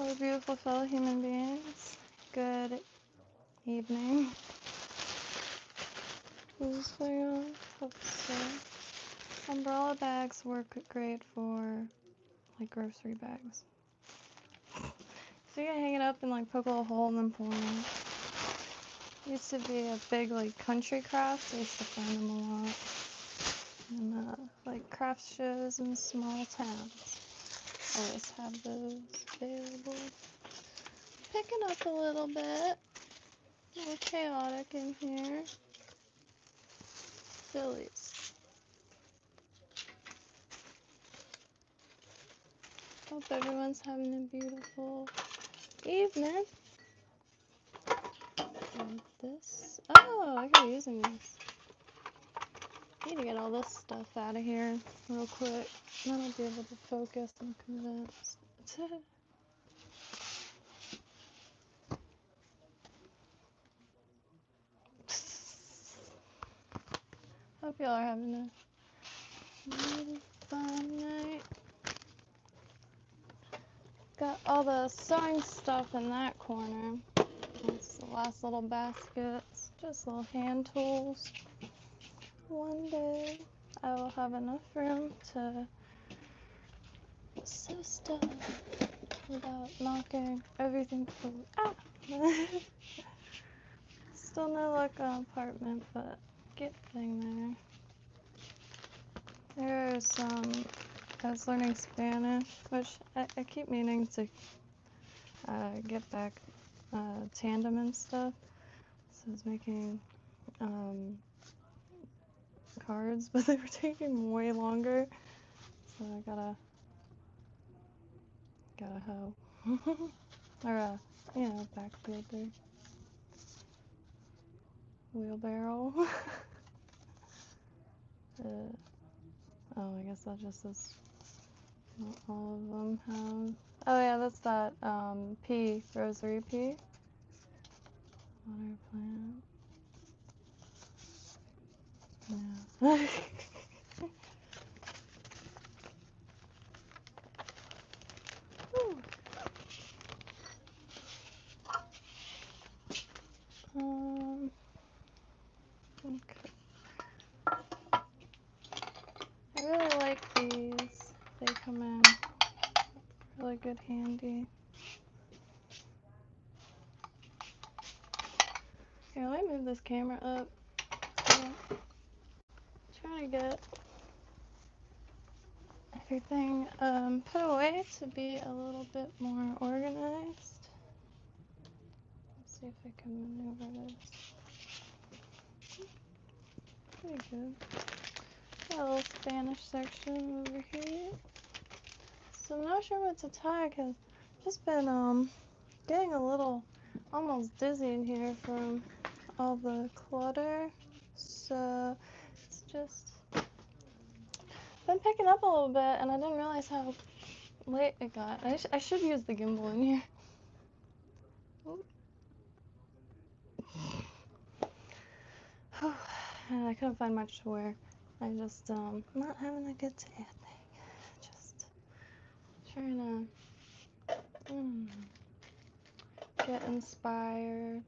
Hello, beautiful fellow human beings. Good evening. What's going on? So, umbrella bags work great for like grocery bags. So you can hang it up and like poke a little hole and then pull it out. Used to be a big like country craft. I used to find them a lot. And like craft shows in small towns. Always have those available. Picking up a little bit. A little chaotic in here. Phillies. Hope everyone's having a beautiful evening. And this. Oh, I could be using these. Need to get all this stuff out of here real quick. Then I'll be able to focus, I'm convinced. Hope y'all are having a really fun night. Got all the sewing stuff in that corner. That's the last little baskets. Just little hand tools. One day I will have enough room to sew stuff without knocking everything through. Ah! Still no luck on apartment, but getting there. There's I was learning Spanish, which I keep meaning to get back tandem and stuff. So I was making cards, but they were taking way longer. So I gotta hoe. Or back builder. Wheelbarrow. I guess that just is not all of them have. Oh yeah, that's that pea, rosary pea. Water plant. Yeah. Okay. I really like these. They come in really good handy. Here, let me move this camera up. Trying to get everything put away to be a little bit more organized. Let's see if I can maneuver this. Pretty good. Got a little Spanish section over here. So I'm not sure what to tie because I've just been getting a little almost dizzy in here from all the clutter. So it's just been picking up a little bit, and I didn't realize how late it got. I should use the gimbal in here. And I couldn't find much to wear. I just not having a good day, I think. Just trying to get inspired.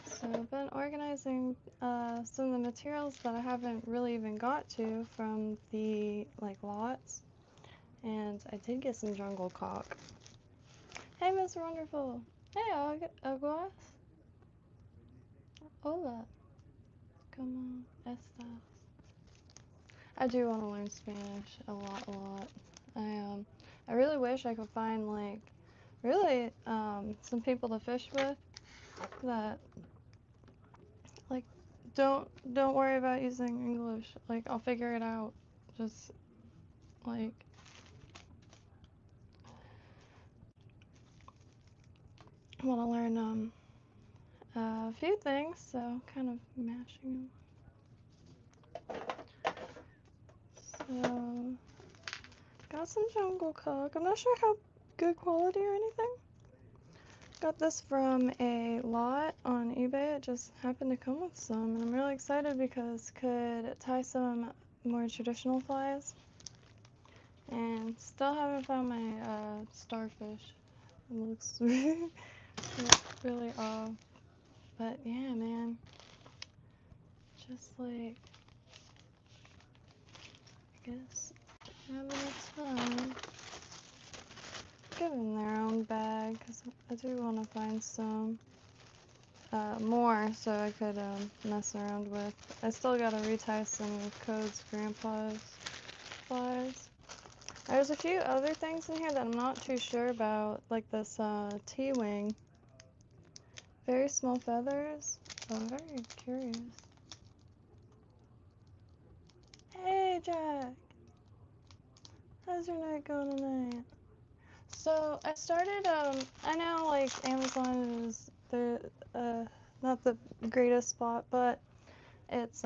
So I've been organizing some of the materials that I haven't really even got to from the lots. And I did get some jungle cock. Hey, Miss Wonderful. Hey, Aguas. Hola. Come on, estas. I do want to learn Spanish a lot. I really wish I could find really some people to fish with that don't worry about using English. I'll figure it out. Just I want to learn a few things, so kind of mashing them. So got some jungle cock. I'm not sure how good quality or anything. Got this from a lot on eBay. It just happened to come with some, and I'm really excited because could tie some more traditional flies. And still haven't found my starfish. It looks really off. But yeah, man. Just like, I guess, having a time. Give them their own bag, because I do want to find some more so I could mess around with. I still gotta retie some of Code's grandpa's flies. There's a few other things in here that I'm not too sure about, like this T-wing. Very small feathers, so I'm very curious. Hey Jack! How's your night going tonight? So I started, I know like Amazon is not the greatest spot, but it's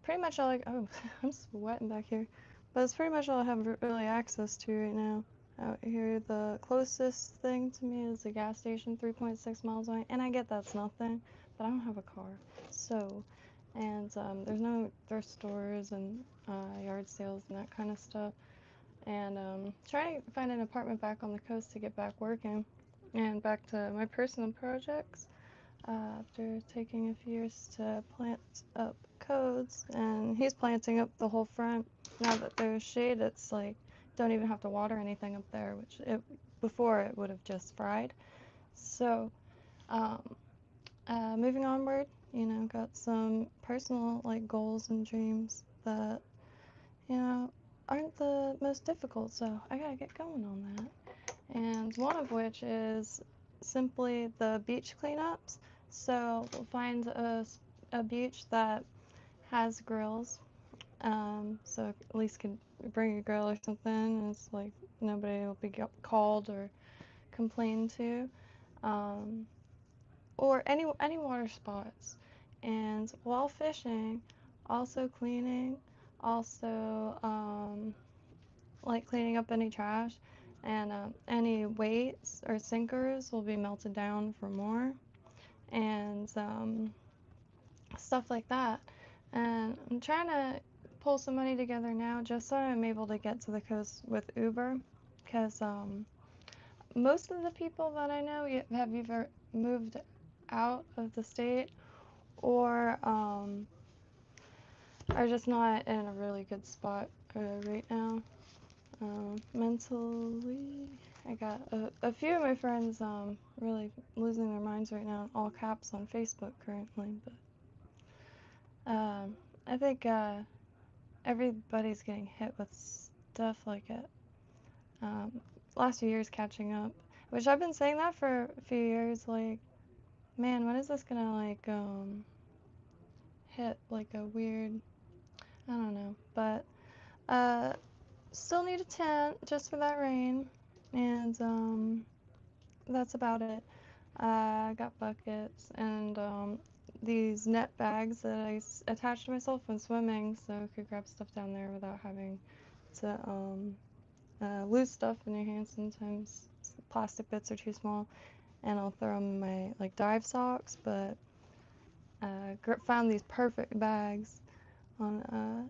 pretty much all oh, I'm sweating back here. But it's pretty much all I have really access to right now. Out here, the closest thing to me is a gas station 3.6 miles away, and I get that's nothing, but I don't have a car. So, and there's no thrift stores and yard sales and that kind of stuff. And trying to find an apartment back on the coast to get back working and back to my personal projects after taking a few years to plant up codes. And he's planting up the whole front. Now that there's shade, it's like don't even have to water anything up there, which before it would have just fried. So um, moving onward, you know, got some personal like goals and dreams that you know, aren't the most difficult, so I gotta get going on that. And one of which is simply the beach cleanups. So we'll find a beach that has grills, so at least could bring a grill or something, and it's like nobody will be called or complained to, um, or any water spots. And while fishing, also cleaning, also like cleaning up any trash, and any weights or sinkers will be melted down for more, and stuff like that. And I'm trying to pull some money together now just so I'm able to get to the coast with Uber, because most of the people that I know have either moved out of the state or are just not in a really good spot right now. Mentally, I got a few of my friends really losing their minds right now, all caps on Facebook currently, but I think everybody's getting hit with stuff like it. Last few years catching up, which I've been saying that for a few years, like, man, when is this gonna like hit like a weird, I don't know, but still need a tent just for that rain, and that's about it. I got buckets and these net bags that I attached to myself when swimming, so I could grab stuff down there without having to lose stuff in your hands. Sometimes plastic bits are too small, and I'll throw them in my like dive socks. But found these perfect bags on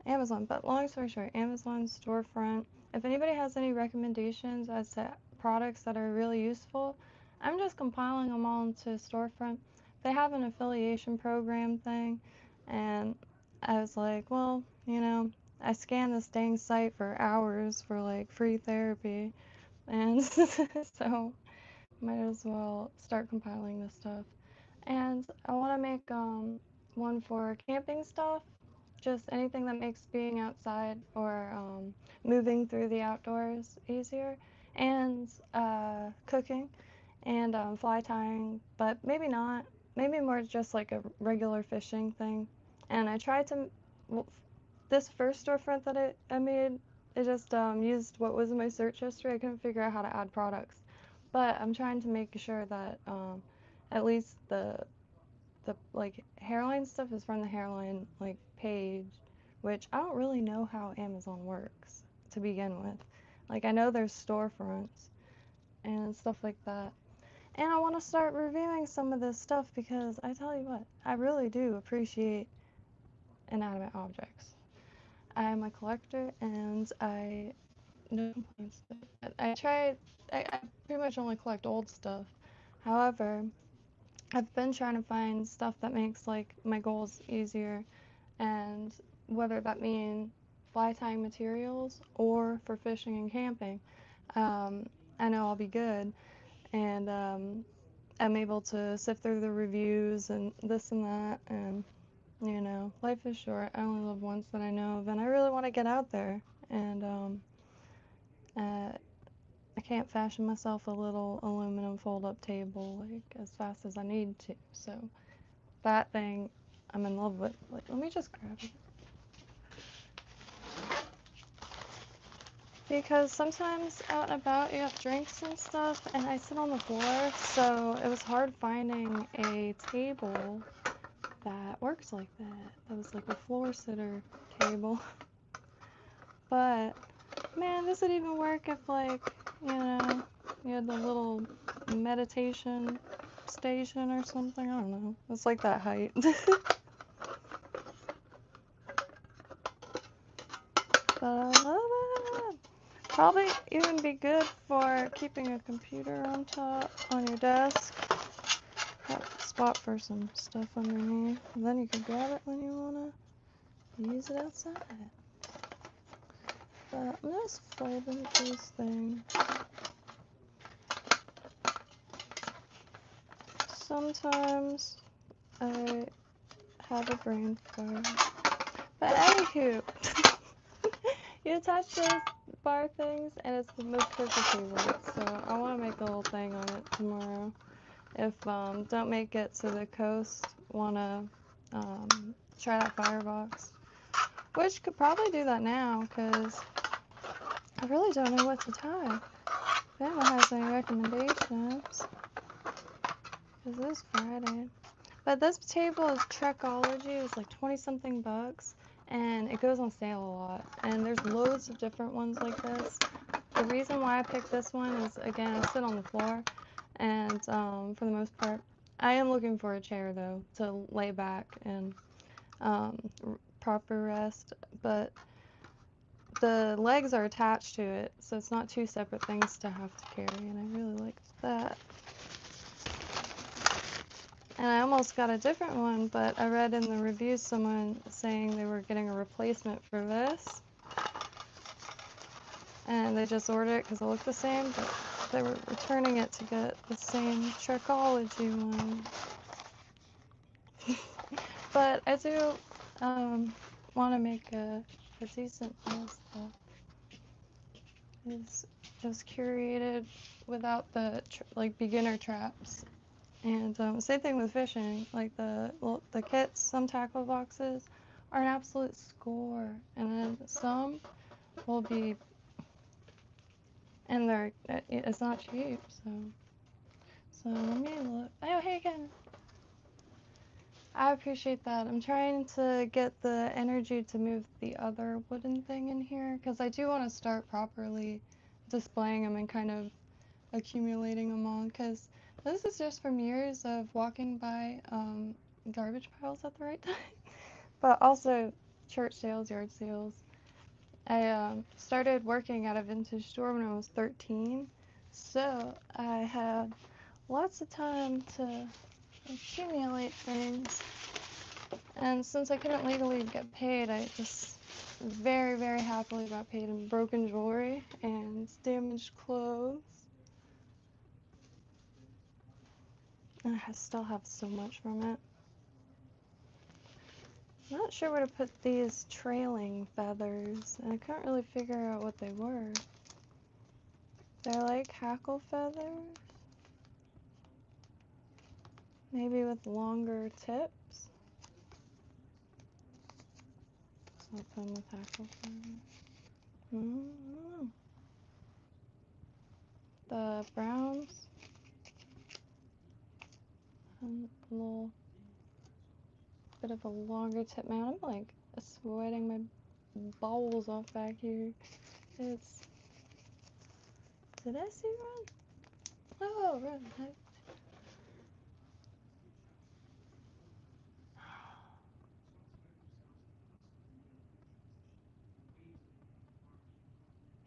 Amazon. But long story short, Amazon storefront. If anybody has any recommendations as to products that are really useful, I'm just compiling them all into storefront. They have an affiliation program thing, and I was like, well, you know, I scanned this dang site for hours for like free therapy, and so might as well start compiling this stuff. And I want to make one for camping stuff, just anything that makes being outside or moving through the outdoors easier, and cooking and fly tying, but maybe not. Maybe more just like a regular fishing thing. And I tried to, well, this first storefront that I made, it just used what was in my search history. I couldn't figure out how to add products. But I'm trying to make sure that at least the like hairline stuff is from the hairline like page, which I don't really know how Amazon works to begin with. Like I know there's storefronts and stuff like that. And I want to start reviewing some of this stuff because I tell you what, I really do appreciate inanimate objects. I'm a collector and I no complaints. But I pretty much only collect old stuff. However, I've been trying to find stuff that makes like my goals easier, and whether that mean fly tying materials or for fishing and camping, I know I'll be good, and I'm able to sift through the reviews and this and that, and you know, life is short. I only live once that I know of, and I really want to get out there, and I can't fashion myself a little aluminum fold-up table like as fast as I need to. So that thing I'm in love with. Like, let me just grab it. Because sometimes out and about you have drinks and stuff, and I sit on the floor, so it was hard finding a table that works like that. That was like a floor sitter table. But man, this would even work if, like, you know, you had the little meditation station or something. I don't know. It's like that height. But I love it. Probably even be good for keeping a computer on top on your desk. Have a spot for some stuff underneath. And then you can grab it when you want to use it outside. But I'm just folding this thing. Sometimes I have a brain fart. But anywho, you attach those bar things and it's the most perfect table. So I want to make a little thing on it tomorrow. If don't make it to the coast, want to try that firebox. Which could probably do that now because I really don't know what to tie. If anyone has any recommendations, because it is Friday. But this table is Trekology. It's like 20 something bucks, and it goes on sale a lot. And there's loads of different ones like this. The reason why I picked this one is, again, I sit on the floor, and for the most part, I am looking for a chair though to lay back and proper rest. But the legs are attached to it, so it's not two separate things to have to carry, and I really liked that. And I almost got a different one, but I read in the reviews someone saying they were getting a replacement for this. And they just ordered it because it looked the same, but they were returning it to get the same Trekology one. But I do want to make a decent list that is just curated without the like beginner traps. And same thing with fishing. Like the kits, some tackle boxes are an absolute score, and then some will be, and it's not cheap. So let me look. Oh, hey again. I appreciate that. I'm trying to get the energy to move the other wooden thing in here because I do want to start properly displaying them and kind of accumulating them all, because this is just from years of walking by garbage piles at the right time, but also church sales, yard sales. I started working at a vintage store when I was 13, so I had lots of time to accumulate things, and since I couldn't legally get paid, I just very, very happily got paid in broken jewelry and damaged clothes. And I still have so much from it. I'm not sure where to put these trailing feathers, and I couldn't really figure out what they were. They're like hackle feathers, maybe with longer tips. So I'll put them with hackle feathers. I don't know. The browns, and a little bit of a longer tip. Man, I'm like sweating my balls off back here. It's. Did I see Run? Oh, Run.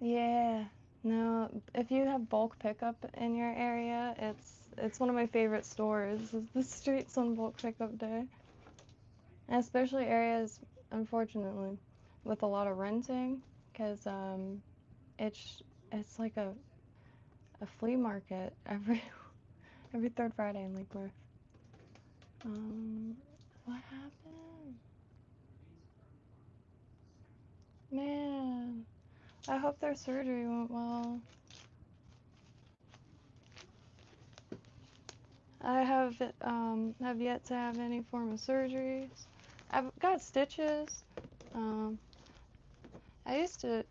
Yeah. No, if you have bulk pickup in your area, it's one of my favorite stores. Is the streets on bulk pickup day. And especially areas, unfortunately, with a lot of renting, because it's it's like a flea market every third Friday in Lake Worth. What happened? Man, I hope their surgery went well. I have yet to have any form of surgeries. I've got stitches. Um, I used to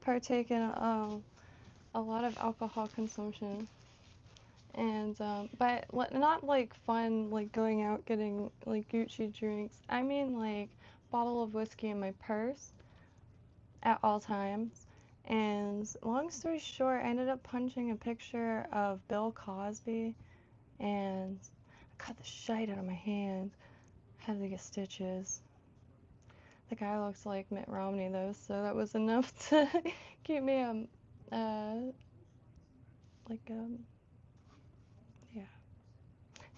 partake in a lot of alcohol consumption, and but not like fun, like going out getting like Gucci drinks. I mean like bottle of whiskey in my purse at all times. And long story short, I ended up punching a picture of Bill Cosby, and I cut the shite out of my hand. Had to get stitches. The guy looks like Mitt Romney though, so that was enough to keep me like yeah.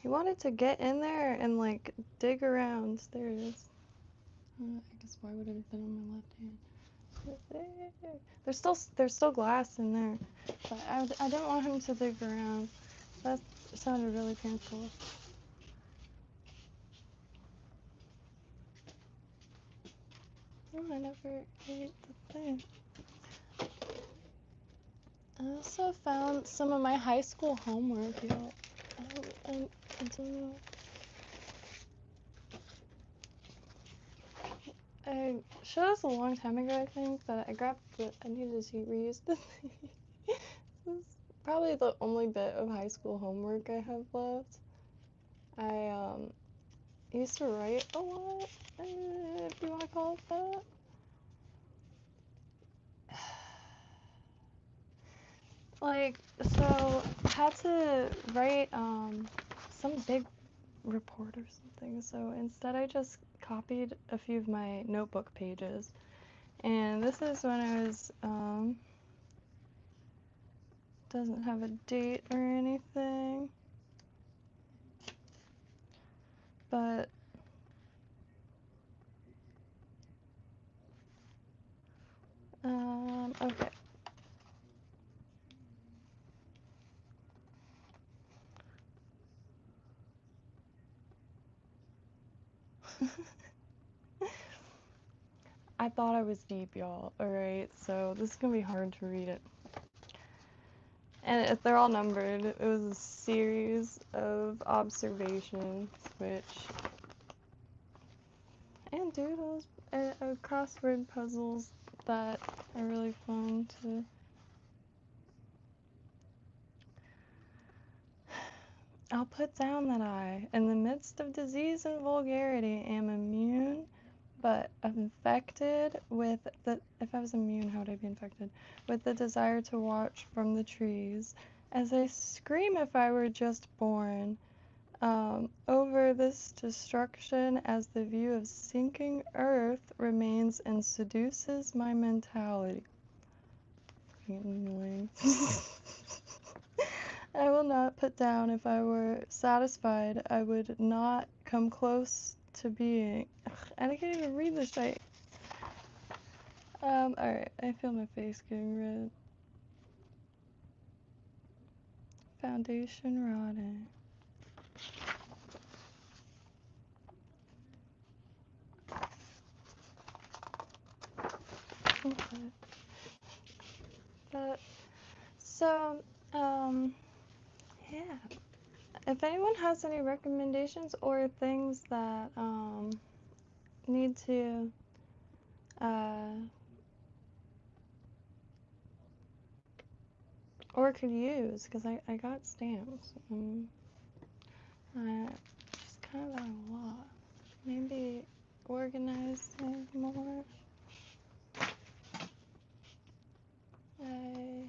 He wanted to get in there and like dig around. There it is. I guess why would it have been on my left hand? There's still glass in there, but I didn't want him to dig around. That sounded really painful. Oh, I never ate the thing. I also found some of my high school homework, y'all. I don't know. I showed us a long time ago, I think, but I needed to reuse the thing. This is probably the only bit of high school homework I have left. I used to write a lot, if you want to call it that. Like, so I had to write some big report or something. So instead I just copied a few of my notebook pages. And this is when I was, doesn't have a date or anything. But, okay. I thought I was deep, y'all. Alright, so this is gonna be hard to read it. And they're all numbered. It was a series of observations, and doodles, crossword puzzles that are really fun to. I'll put down that I, in the midst of disease and vulgarity, am immune, but infected with the. If I was immune, how would I be infected? With the desire to watch from the trees, as I scream if I were just born, over this destruction, as the view of sinking earth remains and seduces my mentality. Annoying. I will not put down if I were satisfied. I would not come close to being. Ugh, I can't even read this right. Alright, I feel my face getting red. Foundation rotting. Okay. But, so, yeah. If anyone has any recommendations or things that, need to, or could use, because I got stamps. I just kind of got a lot. Maybe organizing more. I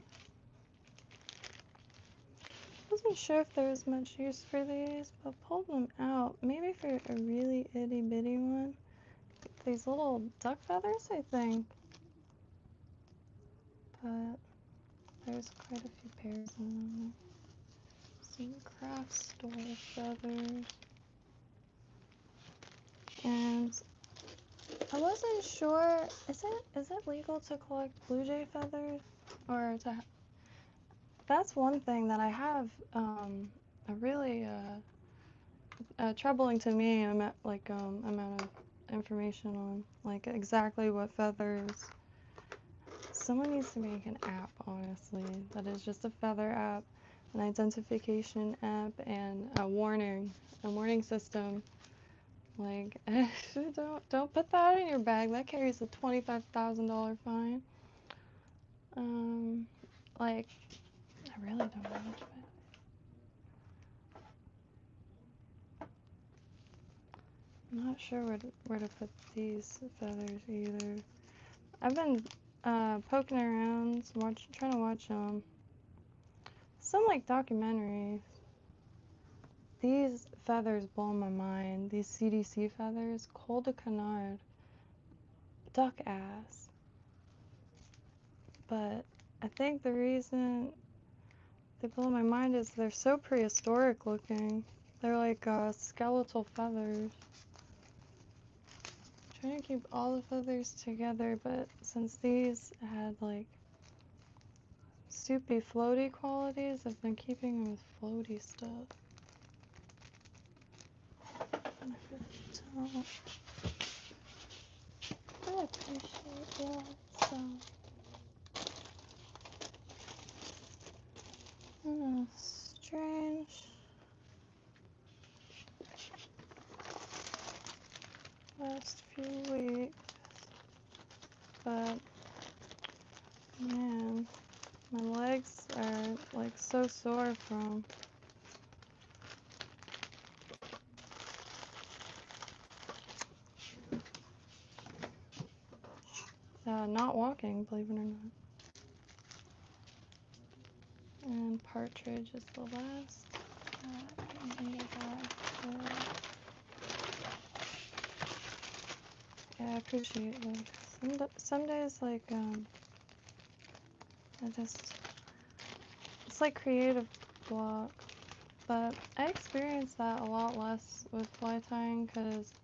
wasn't sure if there was much use for these, but pulled them out. Maybe for a really itty bitty one. These little duck feathers, I think. but there's quite a few pairs in there. Some craft store feathers. And I wasn't sure, is it legal to collect blue jay feathers? Or to, that's one thing that I have a really troubling to me amount of information on, like exactly what feathers. Someone needs to make an app, honestly, that is just a feather app, an identification app, and a warning system. Like, don't put that in your bag. That carries a $25,000 fine. Like, I really don't know much about it. I'm not sure where to put these feathers either. I've been poking around, trying to watch some like documentaries. These feathers blow my mind. These CDC feathers, col de canard, duck ass. But I think the reason they blow my mind is they're so prehistoric looking. They're like skeletal feathers. I'm trying to keep all the feathers together, but since these had like soupy floaty qualities, I've been keeping them with floaty stuff. I appreciate that. So strange. Last few weeks, but man, my legs are like so sore from not walking, believe it or not. And partridge is the last. Yeah, I appreciate it. Some days, like, it's like creative block. But I experience that a lot less with fly tying because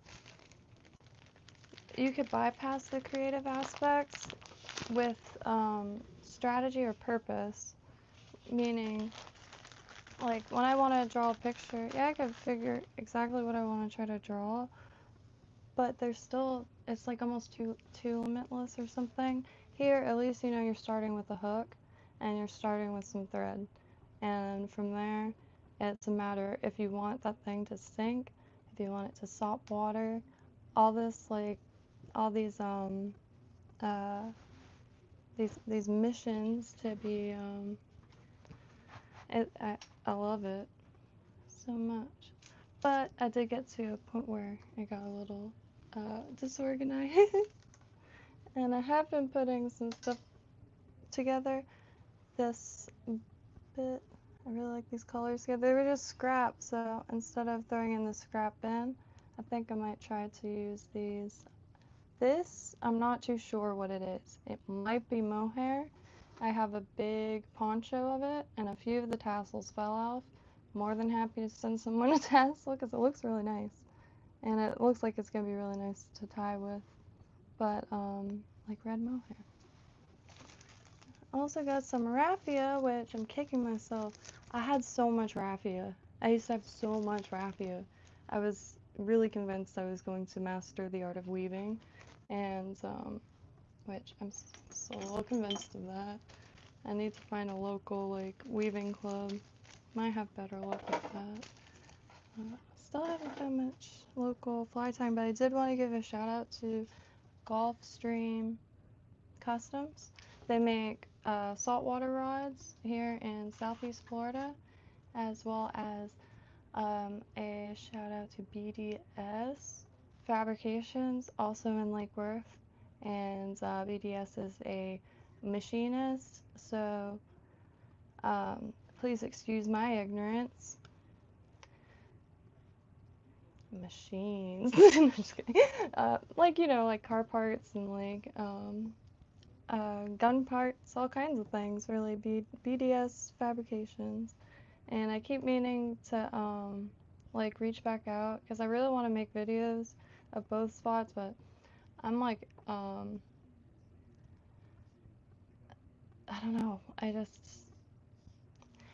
you could bypass the creative aspects with strategy or purpose. Meaning, like, when I want to draw a picture, yeah, I could figure exactly what I want to try to draw, but there's still, it's like almost too limitless or something. Here, at least, you know, you're starting with a hook, and you're starting with some thread. And from there, it's a matter if you want that thing to sink, if you want it to salt water, all this, like, all these missions to be, I love it so much. But I did get to a point where it got a little disorganized. And I have been putting some stuff together. This bit, I really like these colors together. They were just scrap, so instead of throwing in the scrap bin, I think I might try to use these. This, I'm not too sure what it is. It might be mohair. I have a big poncho of it, and a few of the tassels fell off. More than happy to send someone a tassel because it looks really nice. And it looks like it's going to be really nice to tie with. But, like red mohair. Also got some raffia, which I'm kicking myself. I had so much raffia. I used to have so much raffia. I was really convinced I was going to master the art of weaving. And, which I'm so convinced of that. I need to find a local, like, weaving club. Might have better luck with that. Still haven't found much local fly tying, but I did want to give a shout out to Gulfstream Customs. They make saltwater rods here in Southeast Florida, as well as a shout out to BDS Fabrications, also in Lake Worth. And BDS is a machinist, so please excuse my ignorance. Machines. I'm just kidding. Like, you know, like car parts and like gun parts, all kinds of things, really, BDS fabrications. And I keep meaning to, like, reach back out, because I really want to make videos of both spots, but I'm like, I don't know,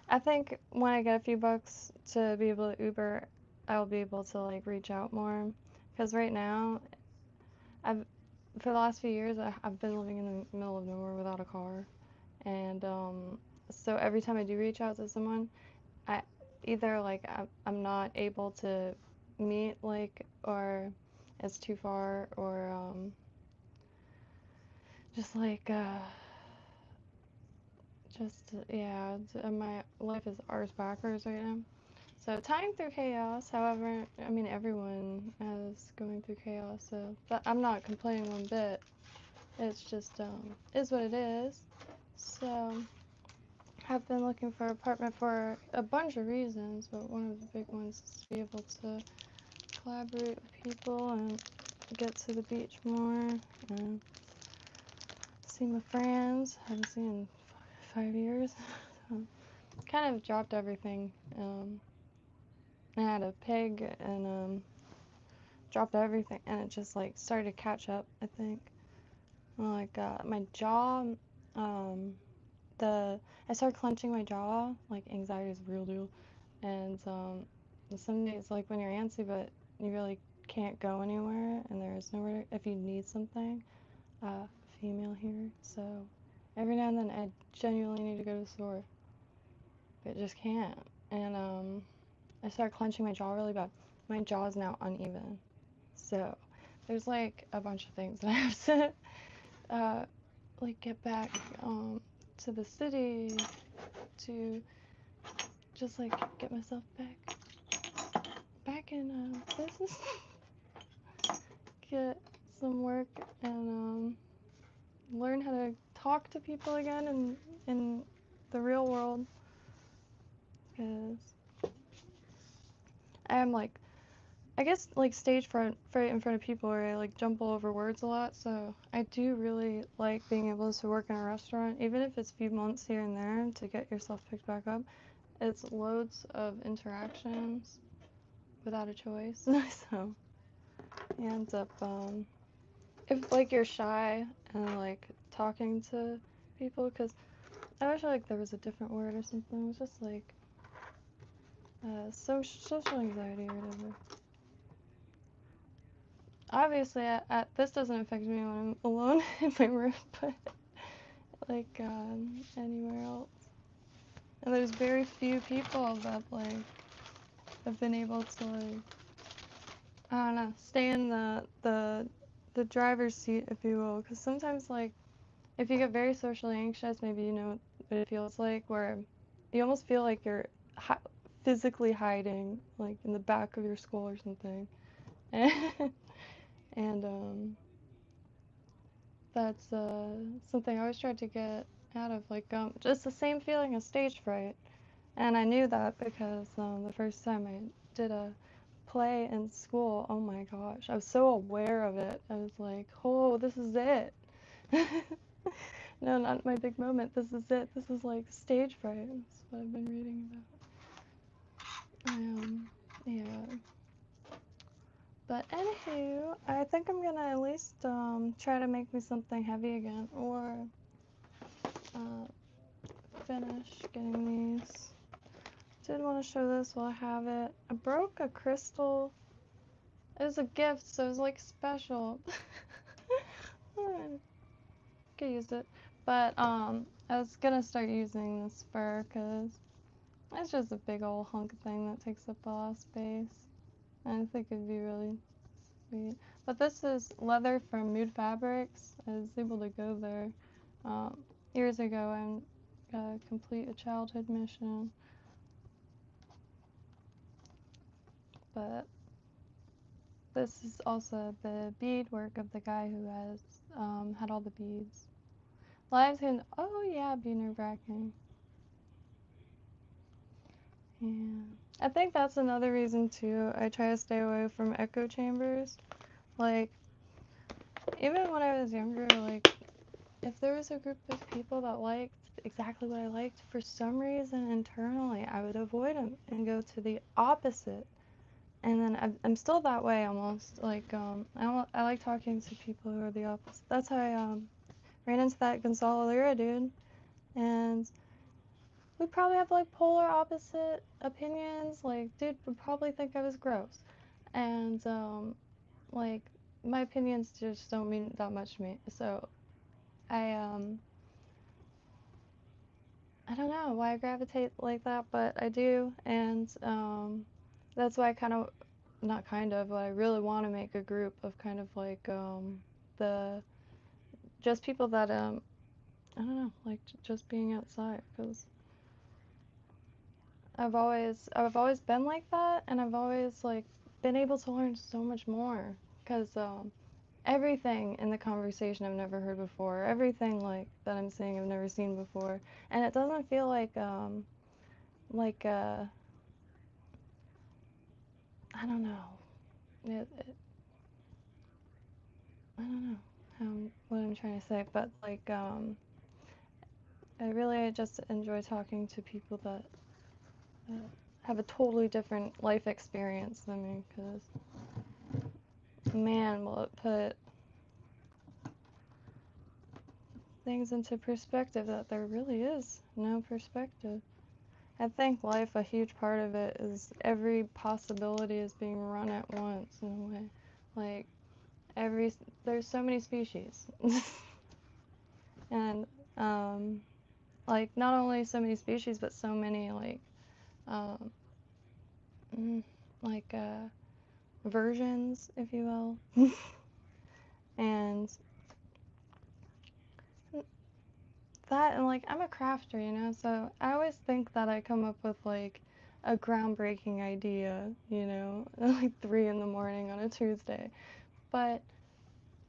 I think when I get a few bucks to be able to Uber, I'll be able to, like, reach out more, because right now, for the last few years, I've been living in the middle of nowhere without a car, and so every time I do reach out to someone, I either like I'm not able to meet, like, or it's too far, or just like yeah, my life is arse backwards right now. So tying through chaos, however, I mean everyone is going through chaos, so but I'm not complaining one bit. It's just is what it is. So I've been looking for an apartment for a bunch of reasons, but one of the big ones is to be able to collaborate with people and get to the beach more and see my friends. Haven't seen in 5 years. So kind of dropped everything. I had a pig and dropped everything, and it just like started to catch up, I think. Like my jaw, I started clenching my jaw. Like anxiety is a real deal, and some days like when you're antsy, but you really can't go anywhere, and there is nowhere if you need something. Female here, so every now and then I genuinely need to go to the store, but just can't. And I started clenching my jaw really bad. My jaw is now uneven, so there's like a bunch of things that I have to like get back to the city to just like get myself back in business, get some work, and learn how to talk to people again in the real world, because I'm like, I guess like stage fright in front of people where I like jumble over words a lot, so I do really like being able to work in a restaurant, even if it's a few months here and there to get yourself picked back up. It's loads of interactions without a choice. So you end up if like you're shy and like talking to people, because I wish like there was a different word or something. It's just like social anxiety or whatever. Obviously, this doesn't affect me when I'm alone in my room, but like anywhere else. And there's very few people that like have been able to like, I don't know, stay in the driver's seat, if you will, because sometimes like if you get very socially anxious, maybe you know what it feels like, where you almost feel like you're physically hiding, like in the back of your skull or something, and that's something I always tried to get out of, like just the same feeling as stage fright, and I knew that because the first time I did a play in school, oh my gosh, I was so aware of it. I was like, oh, this is it. No, not my big moment. This is it. This is like stage fright. That's what I've been reading about. Yeah. But anywho, I think I'm gonna at least try to make me something heavy again, or finish getting these. Did want to show this while I have it. I broke a crystal. It was a gift, so it was like special. Could use it, but I was gonna start using this fur because it's just a big old hunk of thing that takes up a lot of space, and I think it'd be really sweet. But this is leather from Mood Fabrics. I was able to go there years ago and complete a childhood mission, but this is also the bead work of the guy who has had all the beads. Lives can, oh yeah, be nerve-wracking. Yeah. I think that's another reason too. I try to stay away from echo chambers. Like, even when I was younger, like, if there was a group of people that liked exactly what I liked, for some reason internally I would avoid them and go to the opposite. And then I'm still that way almost. Like I like talking to people who are the opposite. That's how I ran into that Gonzalo Lira dude, and we probably have like polar opposite opinions. Like, dude would probably think I was gross, and like my opinions just don't mean that much to me. So I don't know why I gravitate like that, but I do, and that's why I kind of, not kind of, but I really want to make a group of kind of like the just people that I don't know, like just being outside, because I've always been like that, and I've always like been able to learn so much more, because everything in the conversation I've never heard before, everything like that I'm saying I've never seen before, and it doesn't feel like I don't know. I don't know what I'm trying to say, but like I really just enjoy talking to people that have a totally different life experience than me, because man, will it put things into perspective that there really is no perspective. I think life, a huge part of it is every possibility is being run at once in a way. Like there's so many species, and like not only so many species, but so many like um, like versions, if you will. And that, and like I'm a crafter, you know, so I always think that I come up with like a groundbreaking idea, you know, at like 3 in the morning on a Tuesday. But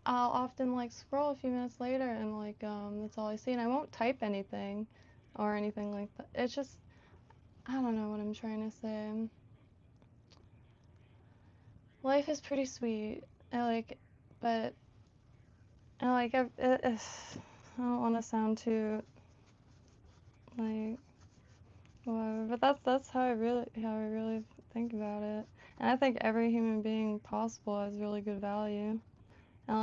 I'll often like scroll a few minutes later and like that's all I see, and I won't type anything or anything like that. It's just, I don't know what I'm trying to say. Life is pretty sweet. I like, but I like I don't want to sound too like whatever, but that's how I really think about it. And I think every human being possible has really good value. And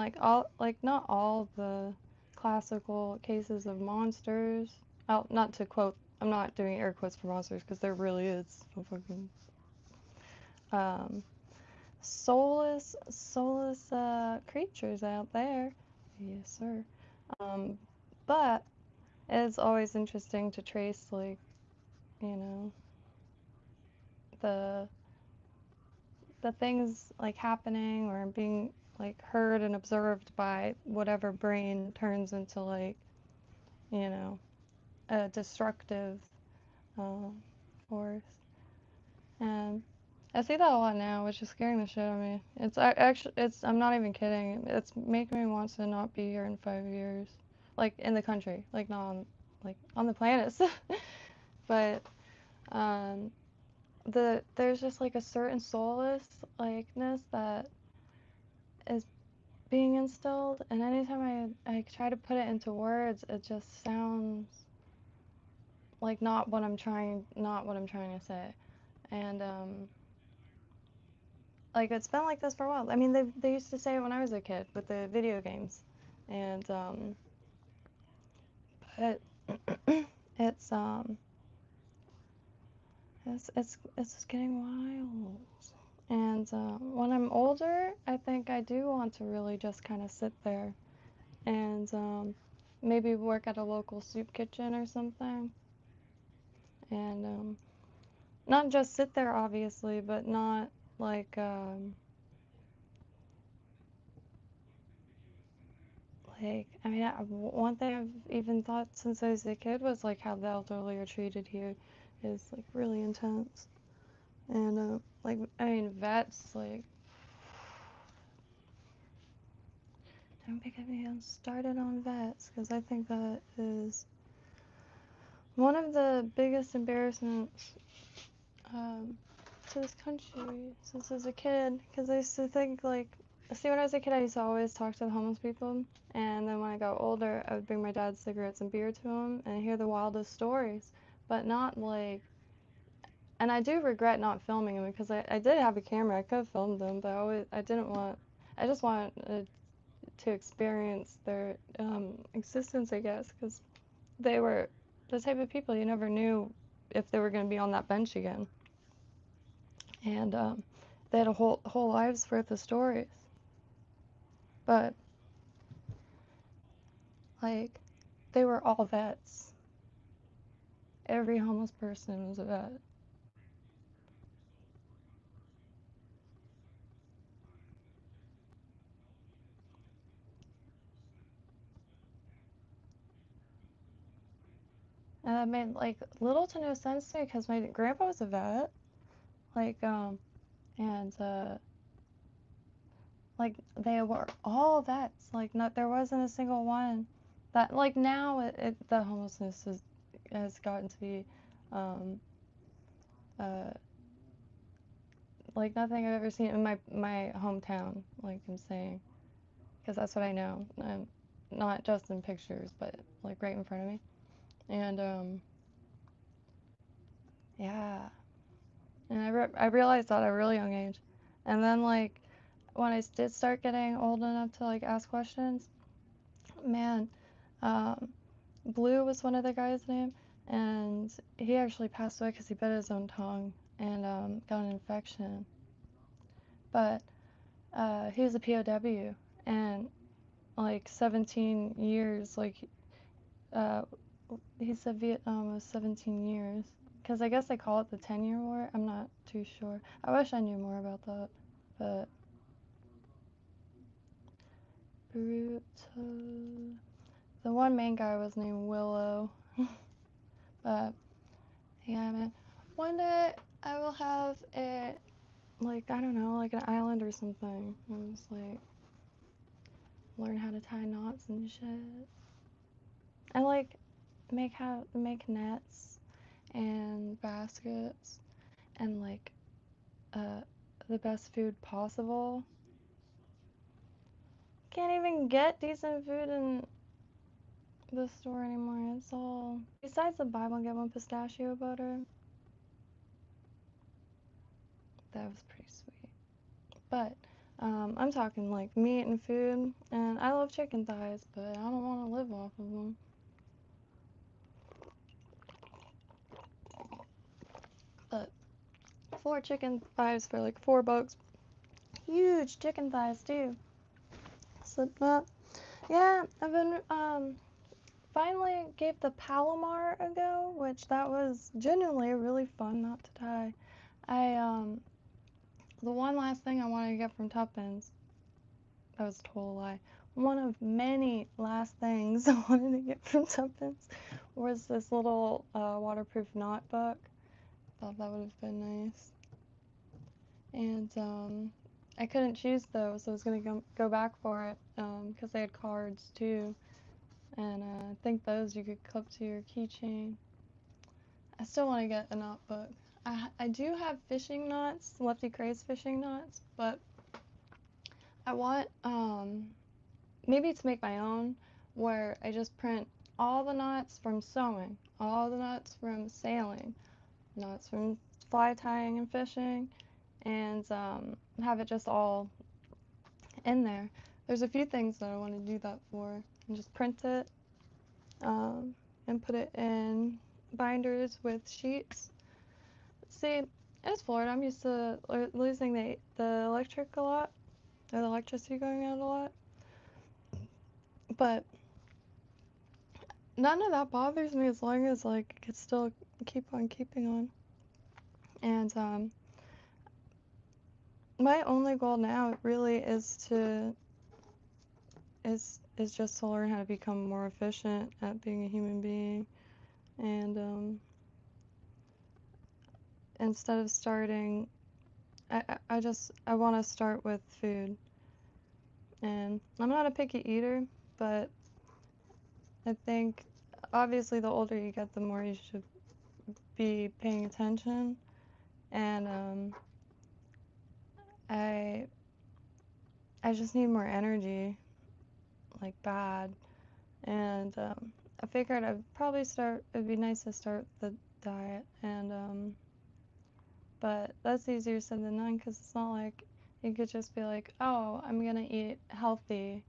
like not all the classical cases of monsters. Not to quote, I'm not doing air quotes for monsters, because there really is so fucking um, soulless creatures out there. Yes, sir. Um, but it's always interesting to trace, like, you know, the the things like happening or being like heard and observed by whatever brain turns into like, you know, a destructive uh, force. And I see that a lot now, which is scaring the shit out of me. I'm not even kidding. It's making me want to not be here in 5 years, like in the country, like not on, like on the planet. But um, there's just like a certain soulless likeness that is being instilled, and anytime I try to put it into words, it just sounds like not what I'm trying to say. And like it's been like this for a while. I mean, they used to say it when I was a kid with the video games, and but it's it's getting wild. And when I'm older, I think I do want to really just kind of sit there and maybe work at a local soup kitchen or something, and not just sit there, obviously, but not like I mean, one thing I've even thought since I was a kid was like how the elderly are treated here is like really intense. And like, I mean, vets, like, don't get me started on vets, because I think that is one of the biggest embarrassments to this country since I was a kid, because I used to think like see, when I was a kid, I used to always talk to the homeless people, and then when I got older, I would bring my dad cigarettes and beer to him and hear the wildest stories, but not like. And I do regret not filming them because I did have a camera. I could have filmed them, but I didn't want. I just wanted to experience their existence, I guess, because they were the type of people you never knew if they were going to be on that bench again. And they had a whole life's worth of stories. But like, they were all vets. Every homeless person was a vet. And that made like little to no sense to me because my grandpa was a vet. Like, and like they were all vets. Like, not there wasn't a single one that like now the homelessness has gotten to be uh, like nothing I've ever seen in my hometown. Like I'm saying, because that's what I know, not just in pictures, but like right in front of me. And yeah, and I realized that at a really young age, and then like when I did start getting old enough to like ask questions, man, um, Blue was one of the guys' name, and he actually passed away because he bit his own tongue and got an infection. But he was a POW, and like 17 years, like uh, he said Vietnam was 17 years. Because I guess they call it the 10-year war. I'm not too sure. I wish I knew more about that. But brutal. The one main guy was named Willow. But yeah, man. One day I will have it, like, I don't know, like an island or something. And just like learn how to tie knots and shit. I like make nets and baskets and like uh the best food possible. Can't even get decent food in the store anymore. It's all besides the buy one get one pistachio butter. That was pretty sweet. But I'm talking like meat and food, and I love chicken thighs, but I don't want to live off of them. But 4 chicken thighs for like $4. Huge chicken thighs too. So, yeah, I've been finally gave the Palomar a go, which that was genuinely really fun knot to tie. The one last thing I wanted to get from Tuppence, that was a total lie. One of many last things I wanted to get from Tuppence was this little waterproof knot book. Thought that would have been nice. And I couldn't choose those, so I was gonna go back for it because they had cards too. And I think those you could clip to your keychain. I still want to get a knot book. I do have fishing knots, Lefty Kray's fishing knots, but I want maybe to make my own where I just print all the knots from sewing, all the knots from sailing, knots from fly tying and fishing, and have it just all in there. There's a few things that I want to do that for, and just print it and put it in binders with sheets. See, it's Florida. I'm used to losing the electric a lot, or the electricity going out a lot. But none of that bothers me as long as like I could still keep on keeping on. And my only goal now really is just to learn how to become more efficient at being a human being. And instead of starting, I want to start with food. And I'm not a picky eater, but I think obviously the older you get, the more you should be paying attention. And I I just need more energy, like bad. And I figured I'd probably start, it'd be nice to start the diet. And but that's easier said than done because it's not like you could just be like, oh, I'm gonna eat healthy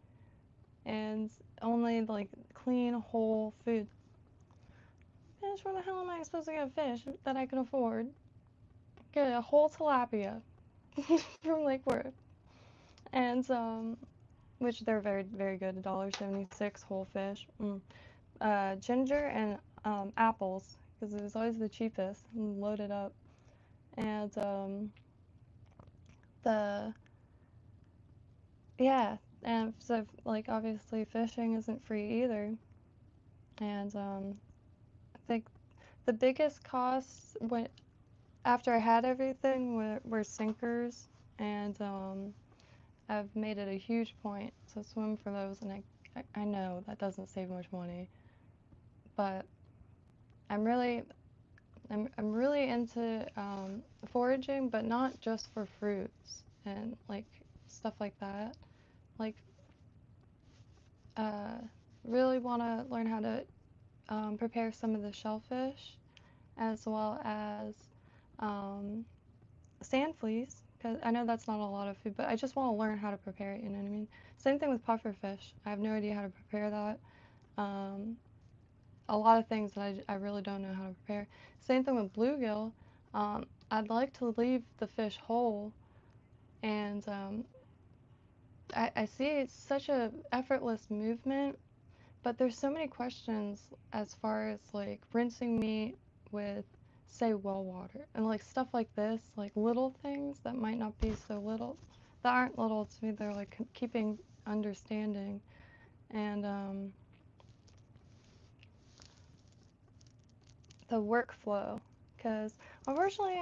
and only like clean, whole food. Bitch, where the hell am I supposed to get fish that I can afford? Get a whole tilapia from Lake Worth. And which they're very, very good, $1.76 whole fish. Ginger and apples, because it was always the cheapest, and loaded up. And the yeah, and so like obviously fishing isn't free either. And I think the biggest costs when after I had everything were sinkers, and I've made it a huge point to swim for those, and I know that doesn't save much money, but I'm really I'm really into foraging, but not just for fruits and like stuff like that. Like, uh, really want to learn how to prepare some of the shellfish, as well as um, sand fleas, because I know that's not a lot of food, but I just want to learn how to prepare it. You know what I mean? Same thing with pufferfish. I have no idea how to prepare that. Um, a lot of things that I really don't know how to prepare. Same thing with bluegill. I'd like to leave the fish whole, and I see it's such a effortless movement, but there's so many questions as far as like rinsing meat with, say, well water, and like stuff like this, like little things that might not be so little, that aren't little to me, they're like keeping understanding, and the workflow, because unfortunately,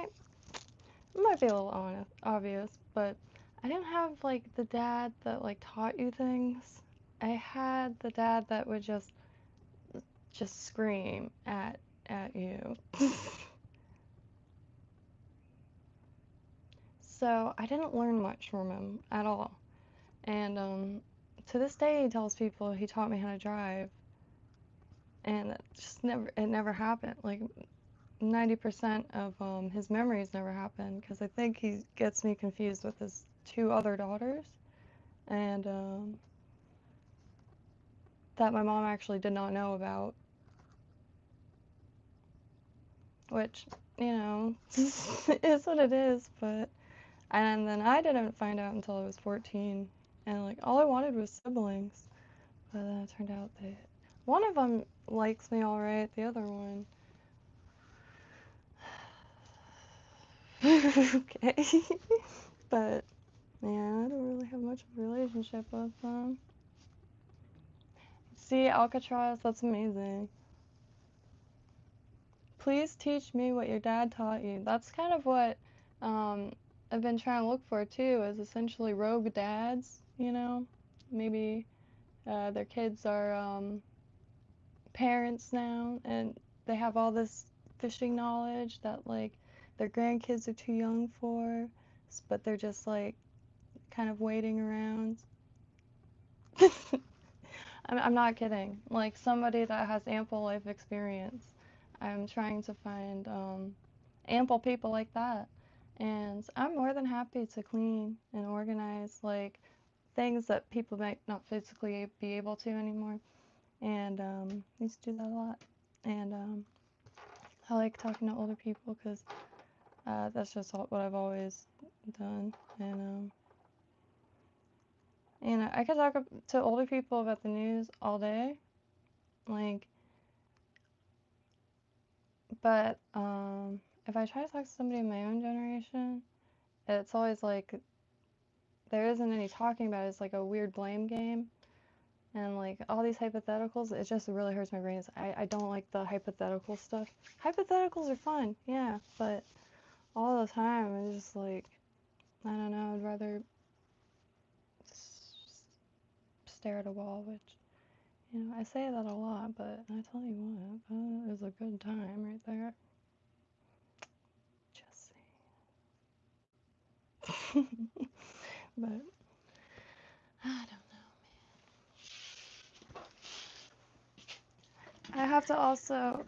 it might be a little obvious, but I didn't have like the dad that like taught you things. I had the dad that would just scream at you. So I didn't learn much from him at all. And to this day, he tells people he taught me how to drive, and it never happened. Like 90% of his memories never happened because I think he gets me confused with his two other daughters, and that my mom actually did not know about, which, you know, is what it is, but, and then I didn't find out until I was 14, and, like, all I wanted was siblings, but then it turned out that one of them likes me alright, the other one, okay, but, yeah, I don't really have much of a relationship with them. See, Alcatraz, that's amazing. Please teach me what your dad taught you. That's kind of what I've been trying to look for too, is essentially rogue dads, you know? Maybe their kids are parents now and they have all this fishing knowledge that like their grandkids are too young for, but they're just like kind of waiting around. I'm not kidding. Like somebody that has ample life experience. I'm trying to find ample people like that. And I'm more than happy to clean and organize like things that people might not physically be able to anymore. And I used to do that a lot. And I like talking to older people because that's just what I've always done. And you know, I could talk to older people about the news all day. Like, but if I try to talk to somebody in my own generation, it's always like there isn't any talking about it. It's like a weird blame game. And like all these hypotheticals, it just really hurts my brain. I don't like the hypothetical stuff. Hypotheticals are fun, yeah, but all the time it's just like, I don't know, I'd rather stare at a wall, which, you know, I say that a lot, but I tell you what, that is a good time right there. Just saying. But I don't know. I have to also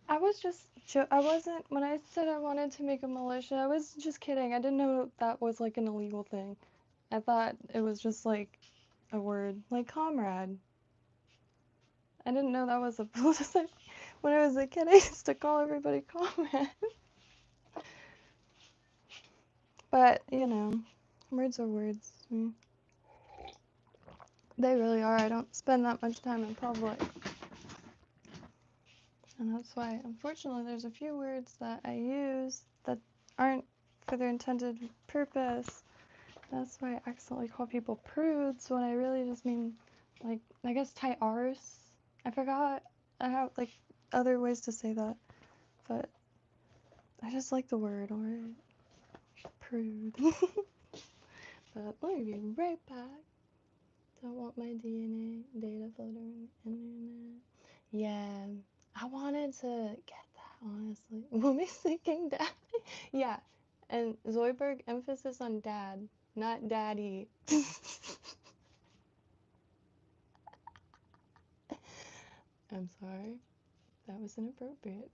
I was just I wasn't when I said I wanted to make a militia, I was just kidding. I didn't know that was like an illegal thing. I thought it was just like a word like comrade. I didn't know that was a when I was a kid I used to call everybody comrade. But, you know, words are words. They really are. I don't spend that much time in public. And that's why, unfortunately, there's a few words that I use that aren't for their intended purpose. That's why I accidentally call people prudes when I really just mean, like, I guess tie R's. I forgot. I have, like, other ways to say that. But I just like the word, alright? Prude. But let me be right back. Don't want my DNA data floating in the internet. Yeah, I wanted to get that, honestly. What makes thinking dad? Yeah, and Zoidberg, emphasis on dad, not daddy. I'm sorry. That was inappropriate.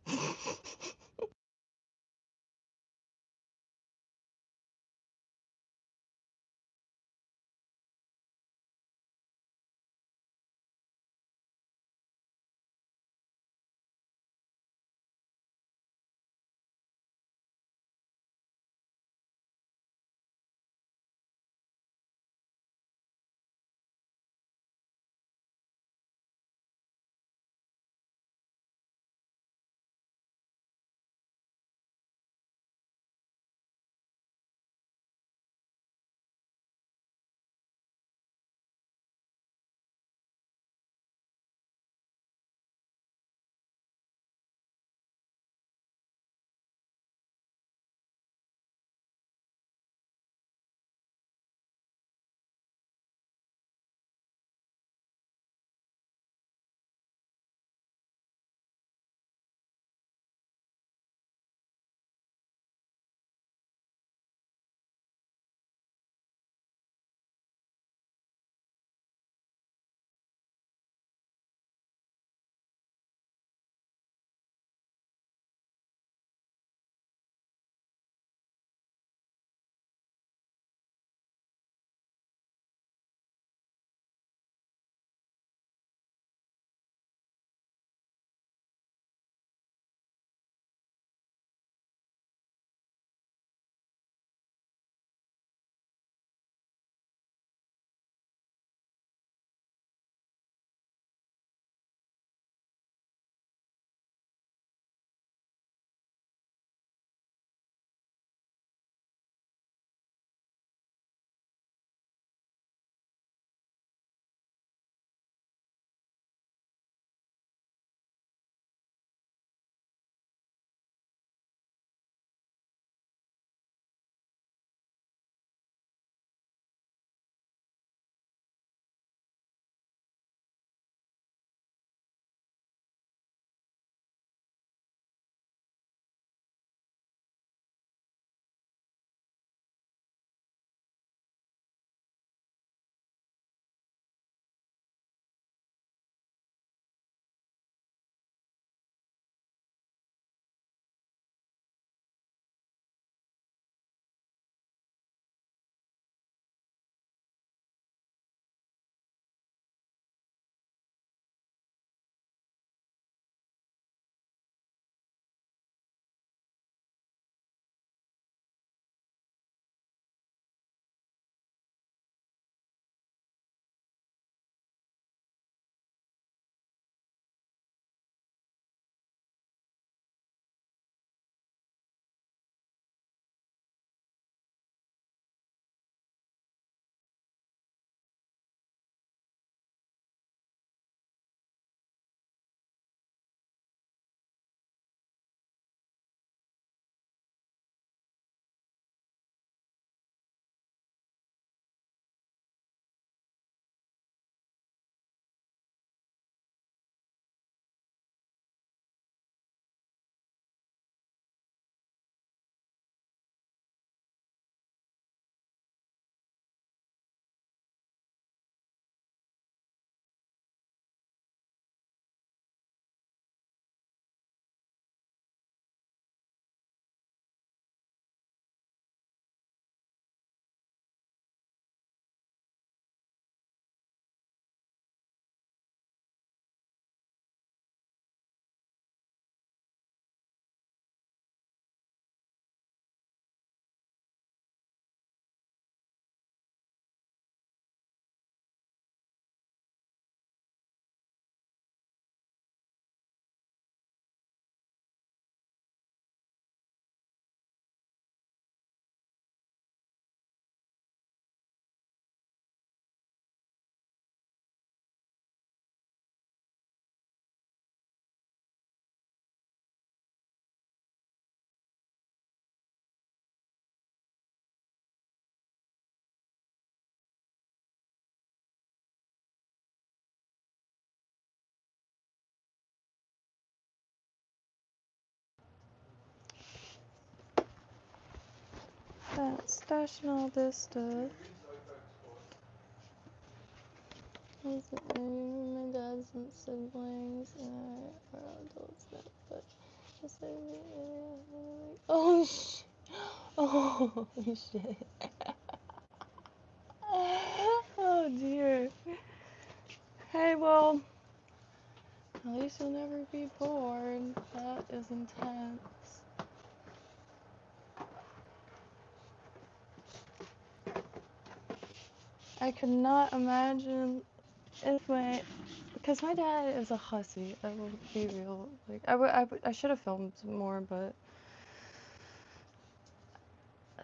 stashing all this stuff. What's it name? My dad's and siblings and I are adults now, but just oh shit. Oh shit. Oh dear. Hey, well, at least you'll never be bored. That is intense. I could not imagine if because my dad is a hussy. I will be real. Like I should have filmed more, but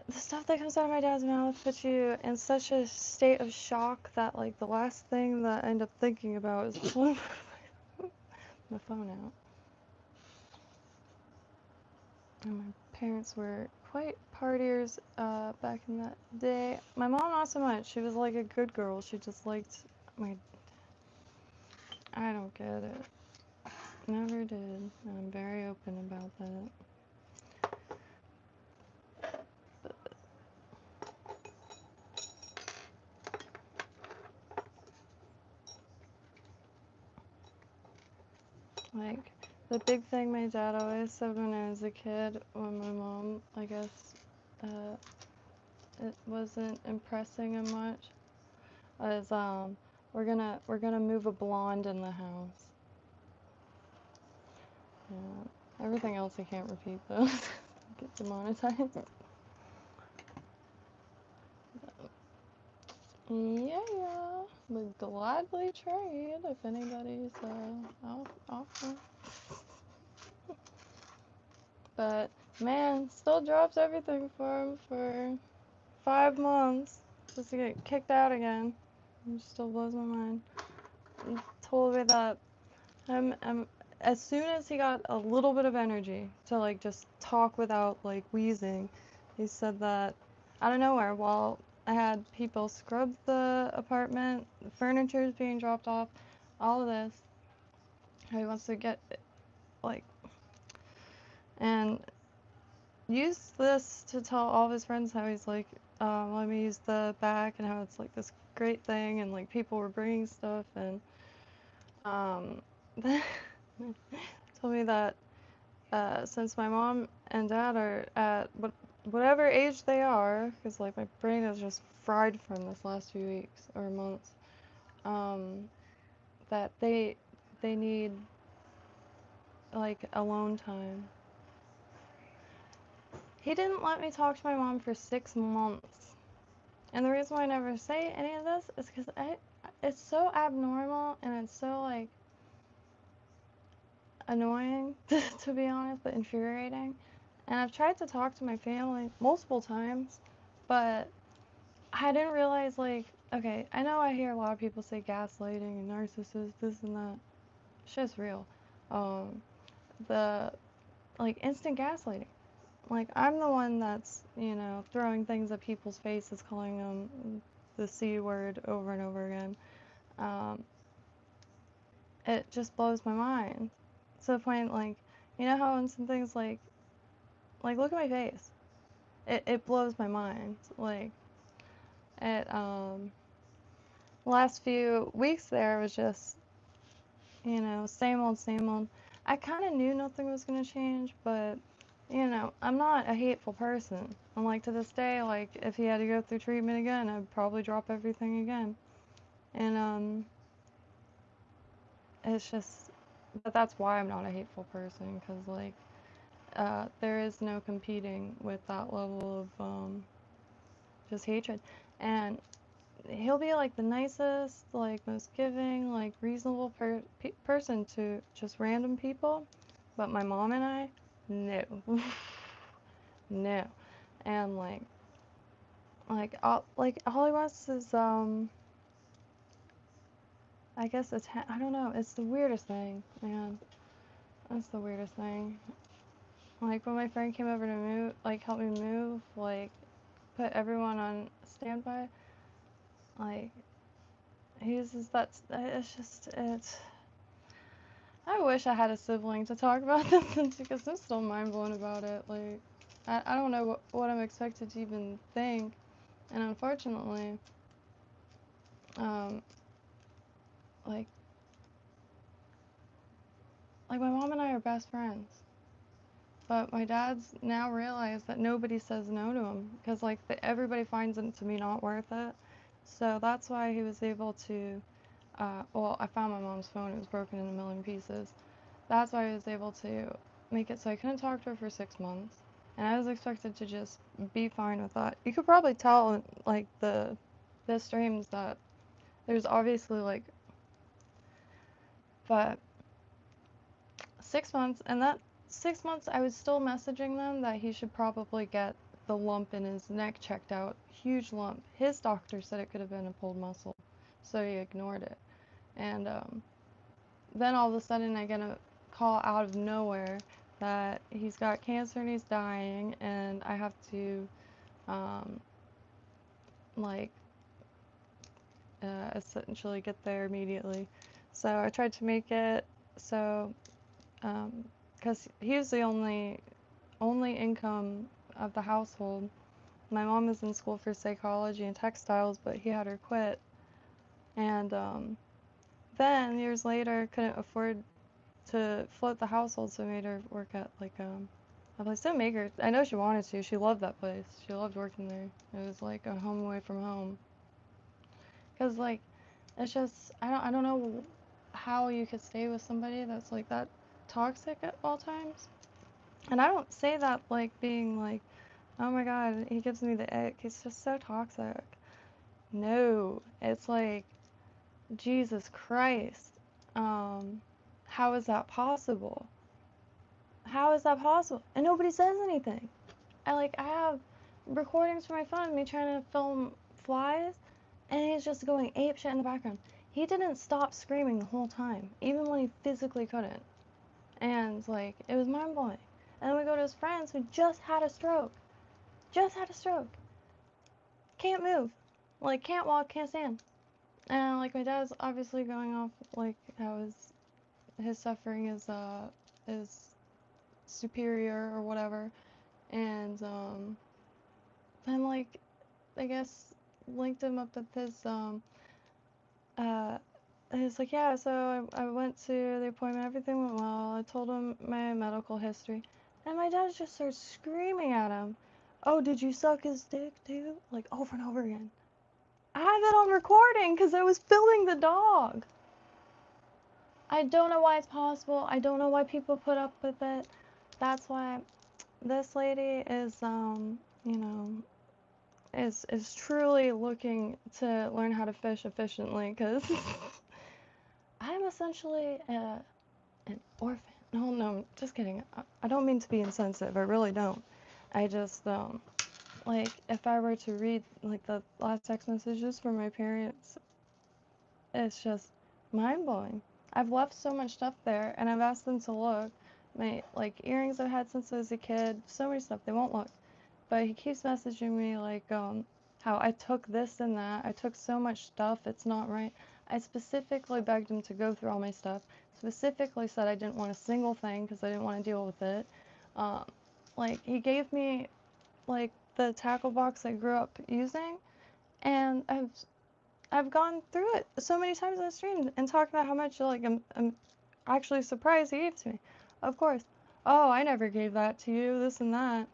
the stuff that comes out of my dad's mouth puts you in such a state of shock that like the last thing that I end up thinking about is pulling my phone out. And my parents were quite partiers back in that day. My mom not so much. She was like a good girl. She just liked my. I don't get it. Never did. And I'm very open about that. Like, the big thing my dad always said when I was a kid, when my mom, I guess, it wasn't impressing him much, was, we're gonna move a blonde in the house. Yeah. Everything else I can't repeat, though. Get demonetized. Yeah, would gladly trade if anybody's, offering. But man, still drops everything for him for 5 months just to get kicked out again. It still blows my mind. He told me that as soon as he got a little bit of energy to like just talk without like wheezing, he said that out of nowhere while I had people scrub the apartment, the furniture is being dropped off, all of this, he wants to get like and use this to tell all of his friends how he's like, let me use the back and how it's like this great thing and like people were bringing stuff and told me that since my mom and dad are at whatever age they are, because like my brain is just fried from this last few weeks or months, that they need like alone time. He didn't let me talk to my mom for 6 months. And the reason why I never say any of this is because it's so abnormal and it's so like annoying to be honest, but infuriating. And I've tried to talk to my family multiple times, but I didn't realize like, okay, I know I hear a lot of people say gaslighting and narcissists, this and that. Shit's real. The like instant gaslighting. Like, I'm the one that's, you know, throwing things at people's faces, calling them the C word over and over again. It just blows my mind. To the point, like, you know how in some things, like look at my face. It blows my mind. Like, last few weeks there was just, you know, same old, same old. I kind of knew nothing was going to change, but you know, I'm not a hateful person. And like to this day, like if he had to go through treatment again, I'd probably drop everything again. And it's just, but that's why I'm not a hateful person, because like there is no competing with that level of just hatred. And he'll be like the nicest, like most giving, like reasonable person to just random people, but my mom and I, no. No. And all he wants is I guess I don't know, it's the weirdest thing, man. That's the weirdest thing. Like when my friend came over to move, like help me move, like put everyone on standby, like he uses that. It's I wish I had a sibling to talk about this because I'm still mind blown about it. Like I don't know what I'm expected to even think. And unfortunately, um, like my mom and I are best friends. But my dad's now realized that nobody says no to him because like everybody finds it to be not worth it. So that's why he was able to. Well, I found my mom's phone. It was broken in a million pieces. That's why I was able to make it so I couldn't talk to her for 6 months. And I was expected to just be fine with that. You could probably tell in, like the streams that there's obviously like, but 6 months, and that 6 months I was still messaging them that he should probably get the lump in his neck checked out. Huge lump. His doctor said it could have been a pulled muscle, so he ignored it. And then all of a sudden I get a call out of nowhere that he's got cancer and he's dying, and I have to um, like essentially get there immediately. So I tried to make it so because he was the only income of the household. My mom was in school for psychology and textiles, but he had her quit. And then years later, couldn't afford to float the household, so I made her work at like a place. Didn't make her. I know she wanted to. She loved that place. She loved working there. It was like a home away from home. Cause like it's just I don't know how you could stay with somebody that's like that toxic at all times. And I don't say that like being like, oh my god, he gives me the ick. He's just so toxic. No, it's like Jesus Christ. How is that possible? How is that possible? And nobody says anything. I have recordings from my phone of me trying to film flies, and he's just going ape shit in the background. He didn't stop screaming the whole time, even when he physically couldn't. And like it was mind blowing. And then we go to his friends who just had a stroke. Just had a stroke. Can't move. Like can't walk, can't stand. And like my dad's obviously going off like how his suffering is superior or whatever. And then like I guess linked him up with this uh he's like, yeah, so I went to the appointment, everything went well. I told him my medical history. And my dad just starts screaming at him. Oh, did you suck his dick too? Like over and over again. I have that on recording because I was filming the dog. I don't know why it's possible. I don't know why people put up with it. That's why this lady is, you know, is truly looking to learn how to fish efficiently because I'm essentially an orphan. No, no, just kidding. I don't mean to be insensitive. I really don't. I just, like, if I were to read, like, the last text messages from my parents, it's just mind-blowing. I've left so much stuff there, and I've asked them to look. My, like, earrings I've had since I was a kid, so many stuff, they won't look. But he keeps messaging me, like, how I took this and that. I took so much stuff, it's not right. I specifically begged him to go through all my stuff. Specifically said I didn't want a single thing because I didn't want to deal with it. Um, like, he gave me, like, the tackle box I grew up using, and I've gone through it so many times on the stream and talked about how much like I'm actually surprised he gave to me. Of course. Oh, I never gave that to you, this and that.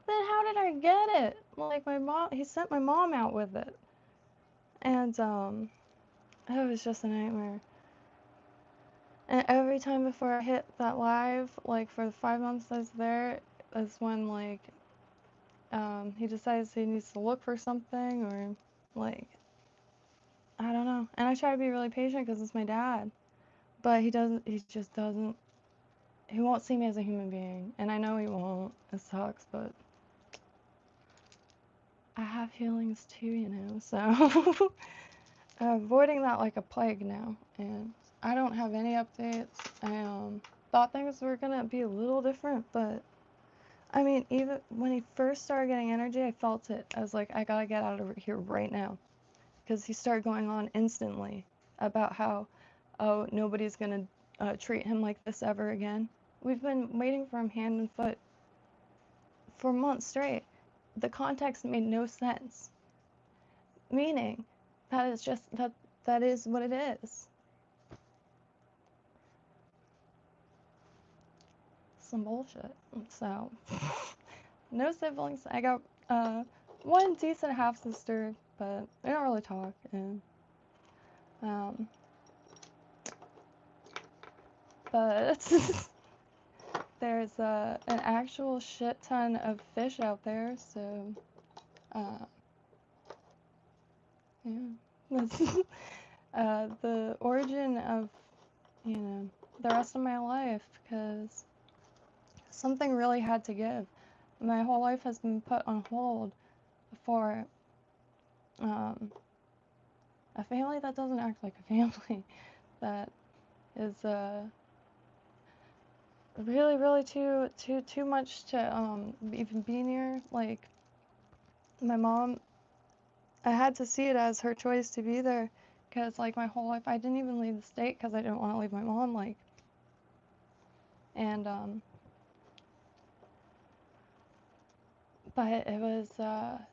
Then how did I get it? Like my mom, he sent my mom out with it. And it was just a nightmare. And every time before I hit that live, like for the 5 months I was there, is when like he decides he needs to look for something or like I don't know. And I try to be really patient because it's my dad. But he just doesn't, he won't see me as a human being. And I know he won't. It sucks, but I have feelings too, you know, so avoiding that like a plague now. And I don't have any updates. I thought things were gonna be a little different, but I mean, even when he first started getting energy, I felt it. I was like, I gotta get out of here right now. Because he started going on instantly about how, oh, nobody's gonna treat him like this ever again. We've been waiting for him hand and foot for months straight. The context made no sense. Meaning, that is just, that is what it is. Some bullshit. So, no siblings. I got one decent half sister, but we don't really talk. And but there's an actual shit ton of fish out there. So, yeah, that's the origin of, you know, the rest of my life, because something really had to give. My whole life has been put on hold for a family that doesn't act like a family, that is really too much to even be near. Like, my mom, I had to see it as her choice to be there, because like my whole life I didn't even leave the state because I didn't want to leave my mom, like, and but it was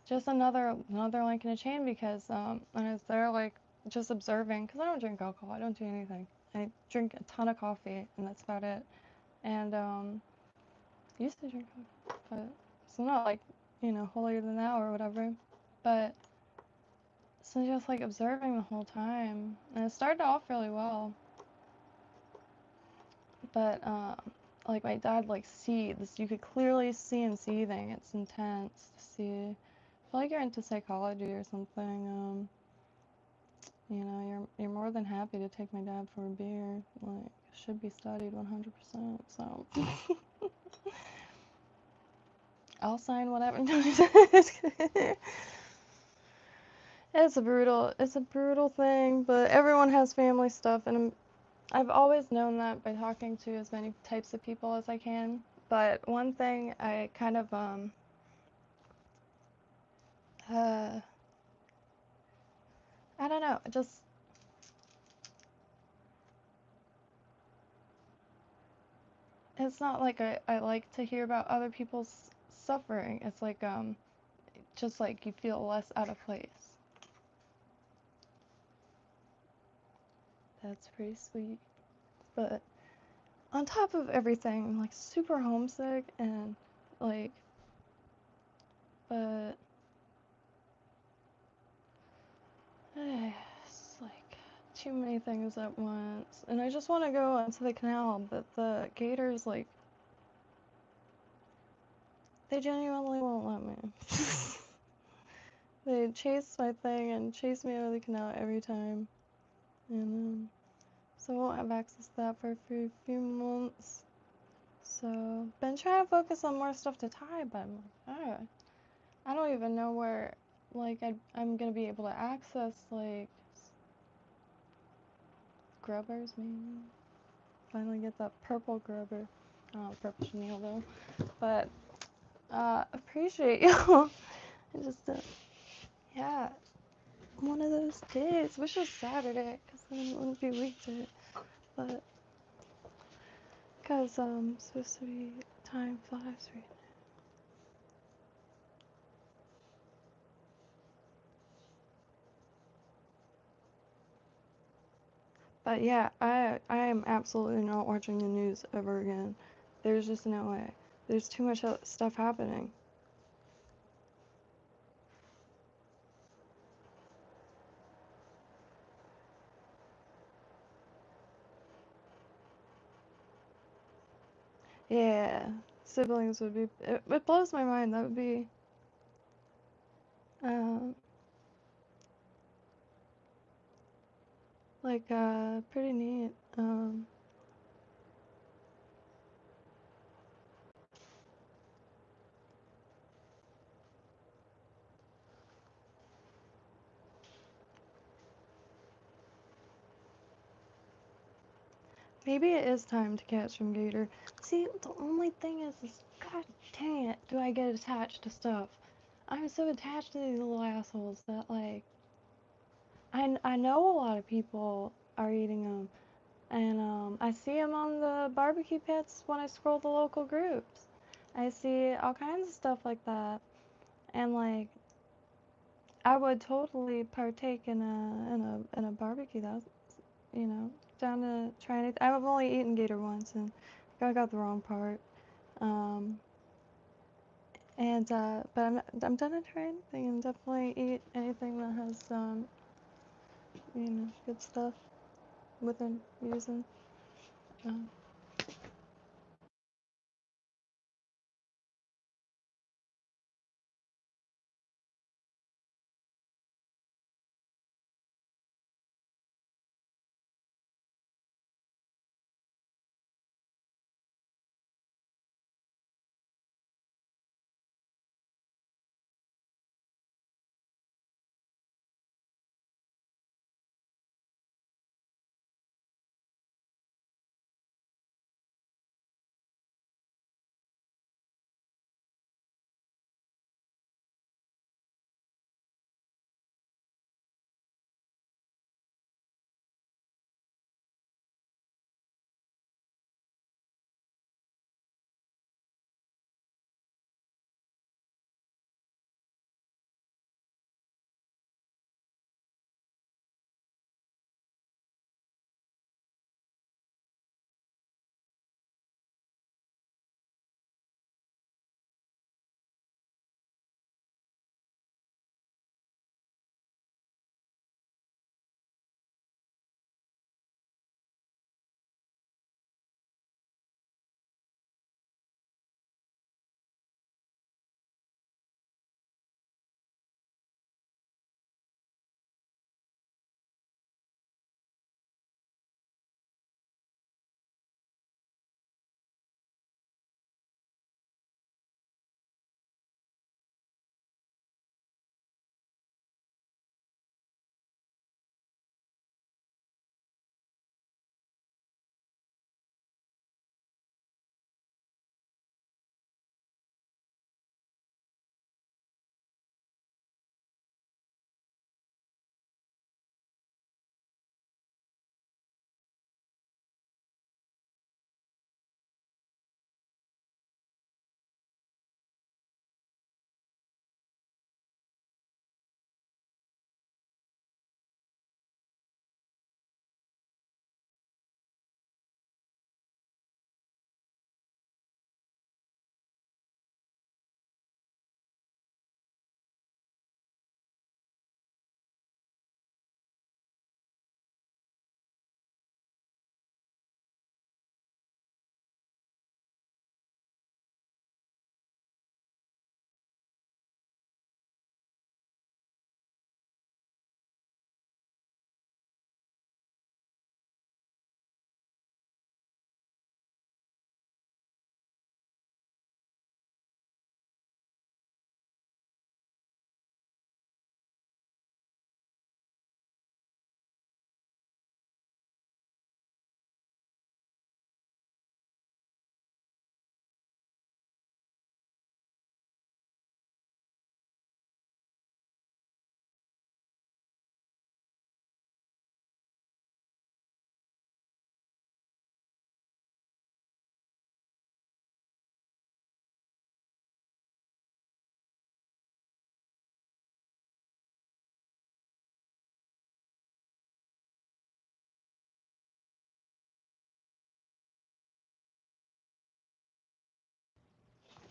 just another link in a chain, because I was there, like, just observing, because I don't drink alcohol, I don't do anything. I drink a ton of coffee, and that's about it. And used to drink coffee, but it's not like, you know, holier than thou or whatever. But so just like observing the whole time, and it started off really well. But like my dad, like, seethes. You could clearly see him seething. It's intense to see. I feel like you're into psychology or something. You know, you're more than happy to take my dad for a beer. Like, should be studied 100%. So I'll sign whatever. It's a brutal thing, but everyone has family stuff, and I've always known that by talking to as many types of people as I can. But one thing I kind of I don't know, it's not like I like to hear about other people's suffering. It's like just like you feel less out of place. That's pretty sweet. But on top of everything, I'm like super homesick, and like, but it's like too many things at once. And I just want to go into the canal, but the gators, like, they genuinely won't let me. They chase my thing and chase me out of the canal every time. And so I won't have access to that for a few months. So, been trying to focus on more stuff to tie, but I'm like, I don't even know where, like, I'm gonna be able to access, like, grubbers, maybe. Finally get that purple grubber. Oh, purple chenille, though. But, appreciate y'all. I just, yeah, one of those days. Wish it was Saturday, because then it wouldn't be weekday. But, because, supposed to be, time flies right now. But yeah, I am absolutely not watching the news ever again. There's just no way. There's too much stuff happening. Yeah, siblings would be. It blows my mind. That would be. Um, like, pretty neat. Maybe it is time to catch some gator. See, the only thing is god dang it, do I get attached to stuff? I'm so attached to these little assholes that, like, I know a lot of people are eating them, and I see them on the barbecue pits when I scroll the local groups, I see all kinds of stuff like that, and like I would totally partake in a barbecue. That's, you know, down to try anything. I've only eaten gator once, and I got the wrong part. Um, and but I'm down to try anything, and definitely eat anything that has you know, good stuff within using. Um,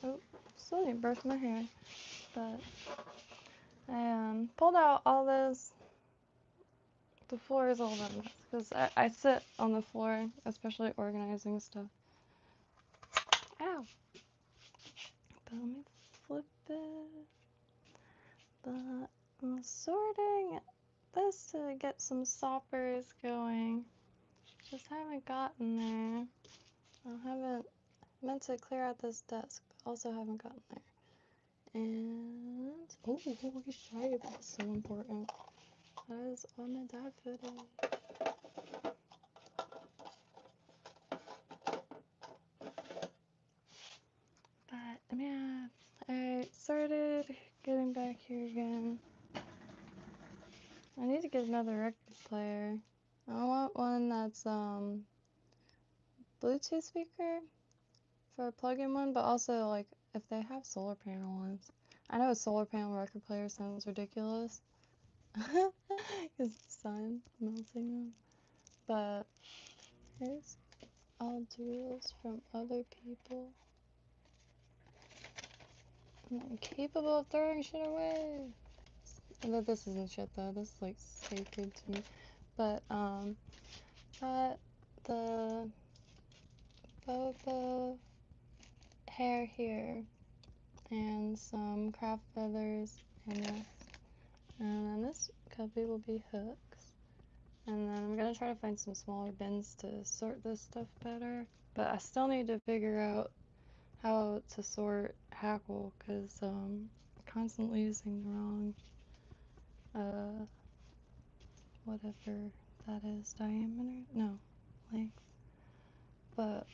oh, still need to brush my hair, but I pulled out all those. The floor is all a mess because I sit on the floor, especially organizing stuff. Ow! But let me flip it. But I'm sorting this to get some soppers going. Just haven't gotten there. I haven't meant to clear out this desk, but also haven't gotten there. And oh, holy shit, that's so important. That is on my dad footage. But yeah, I started getting back here again. I need to get another record player. I want one that's Bluetooth speaker, for a plug-in one, but also like if they have solar panel ones. I know a solar panel record player sounds ridiculous because the sun melting them, but here's all tools from other people. I'm capable of throwing shit away. But this isn't shit though. This is like sacred to me. But got the boba hair here and some craft feathers and this. And then this cubby will be hooks. And then I'm gonna try to find some smaller bins to sort this stuff better. But I still need to figure out how to sort hackle because I'm constantly using the wrong whatever that is, diameter? No, length. But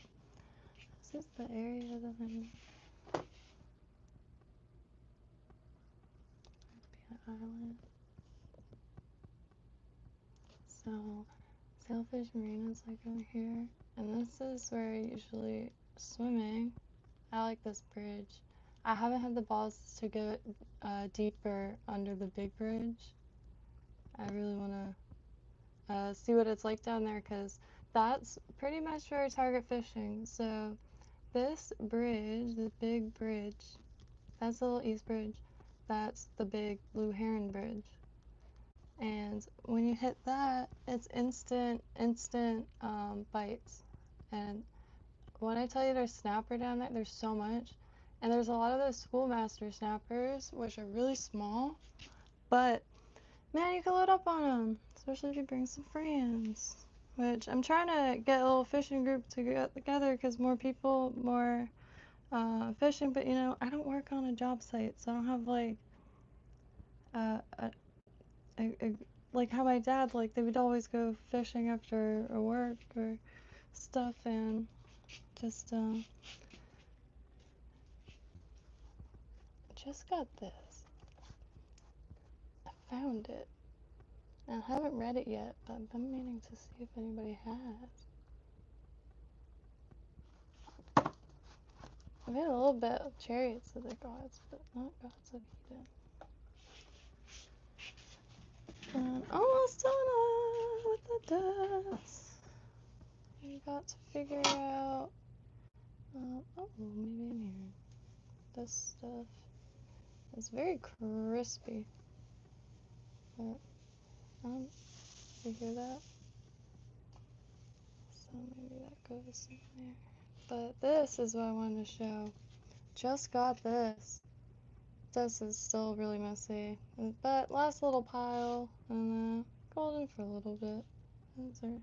this is the area that I'm island. So Sailfish Marina's like over here. And this is where I usually swimming. I like this bridge. I haven't had the balls to go deeper under the big bridge. I really want to see what it's like down there because that's pretty much where I target fishing. So this bridge, the big bridge, that's the little east bridge. That's the big blue heron bridge. And when you hit that, it's instant bites. And when I tell you there's snapper down there, there's so much. And there's a lot of those schoolmaster snappers, which are really small. But, man, you can load up on them. Especially if you bring some friends. Which, I'm trying to get a little fishing group to get together because more people, more fishing. But, you know, I don't work on a job site. So I don't have, like, like how my dad, like, they would always go fishing after work or stuff. And just got this. I found it. I haven't read it yet, but I've been meaning to see if anybody has. I've had a little bit of chariots of the gods, but not gods of Eden. Almost done with the dust. I got to figure out. Oh, maybe in here. This stuff is very crispy. But you hear that? So maybe that goes in there. But this is what I wanted to show. Just got this. This is still really messy. But last little pile, and golden for a little bit. Those are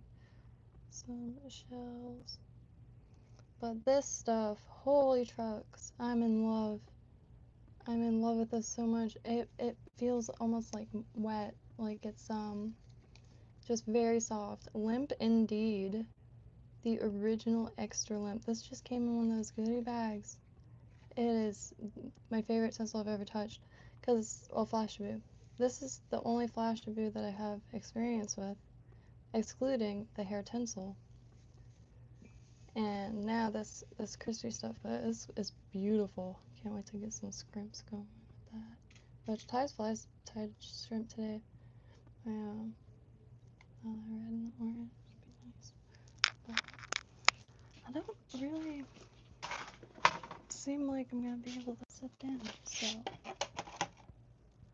some shells. But this stuff, holy trucks, I'm in love. I'm in love with this so much. It feels almost like wet, like it's just very soft. Limp indeed. The original extra limp. This just came in one of those goodie bags. It is my favorite stencil I've ever touched. Because, well, flash taboo. This is the only flash taboo that I have experience with, excluding the hair tinsel. And now this crispy stuff is beautiful. Can't wait to get some scrimps going with that. Which tied shrimp today. I red and orange would be nice. But I don't really seem like I'm gonna be able to sit down, so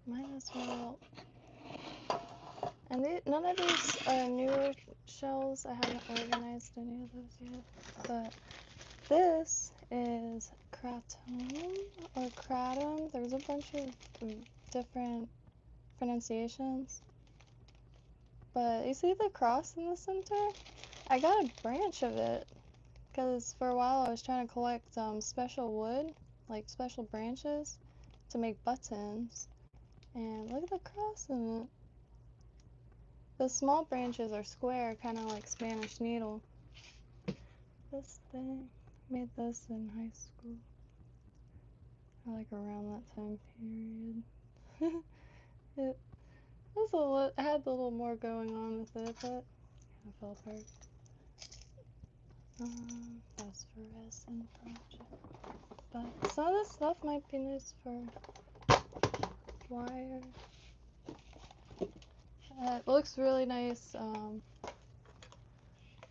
might as well. And none of these are newer shells. I haven't organized any of those yet. But this is kratom or kratom. There's a bunch of different pronunciations. But you see the cross in the center? I got a branch of it because for a while I was trying to collect special wood, like special branches, to make buttons. And look at the cross in it. The small branches are square, kind of like Spanish needle. This thing, made this in high school. I like around that time period. It had a little more going on with it, but it fell apart. That's for resin project. But some of this stuff might be nice for wire. It looks really nice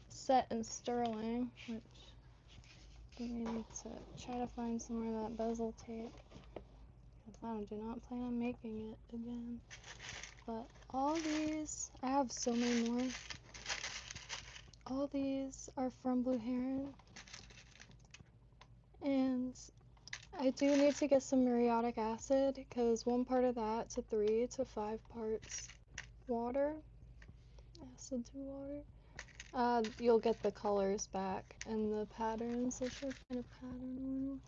set in sterling, which we need to try to find somewhere that bezel tape. I do not plan on making it again. But all these, I have so many more. All these are from Blue Heron. And I do need to get some muriatic acid because one part of that to 3 to 5 parts water, acid to water, you'll get the colors back and the patterns. I should find a pattern one.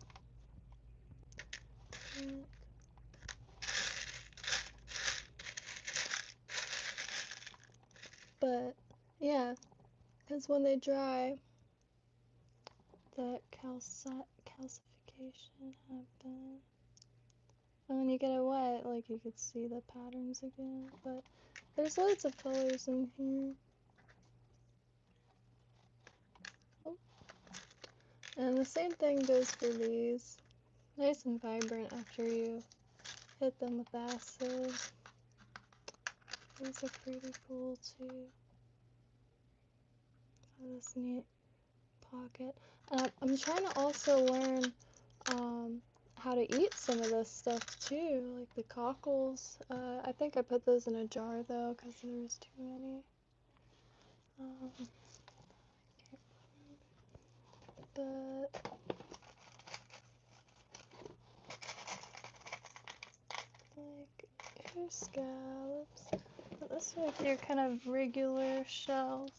But yeah, because when they dry, the calcification happens. And when you get it wet, like you could see the patterns again. But there's loads of colors in here. Oh. And the same thing goes for these. Nice and vibrant after you hit them with acid. These are pretty cool too. This neat pocket. I'm trying to also learn how to eat some of this stuff too, like the cockles. I think I put those in a jar though because there was too many. But like here's scallops. But this is like your kind of regular shells.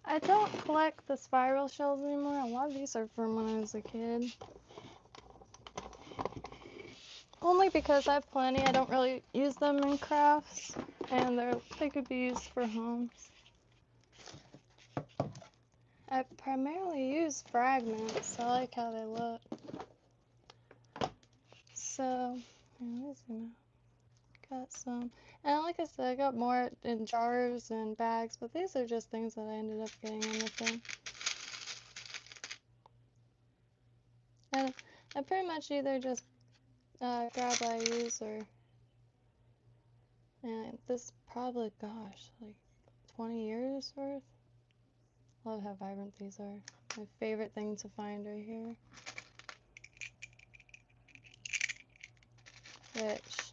I don't collect the spiral shells anymore. A lot of these are from when I was a kid. Only because I have plenty. I don't really use them in crafts, and they could be used for homes. I primarily use fragments. I like how they look. So, let me zoom out. Got some. And like I said, I got more in jars and bags, but these are just things that I ended up getting in the thing. And I pretty much either just grab what I use or... And this probably, gosh, like 20 years worth. Love how vibrant these are. My favorite thing to find right here. Which,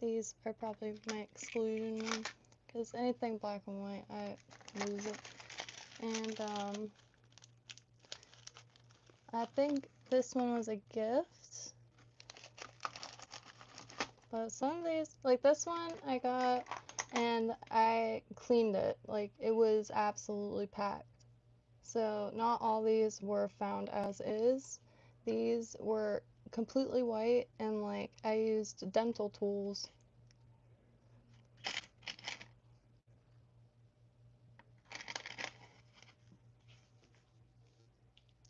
these are probably my exclusion one. Because anything black and white, I lose it. And, I think this one was a gift. But some of these, like this one I got and I cleaned it. Like it was absolutely packed. So not all these were found as is. These were completely white and like I used dental tools.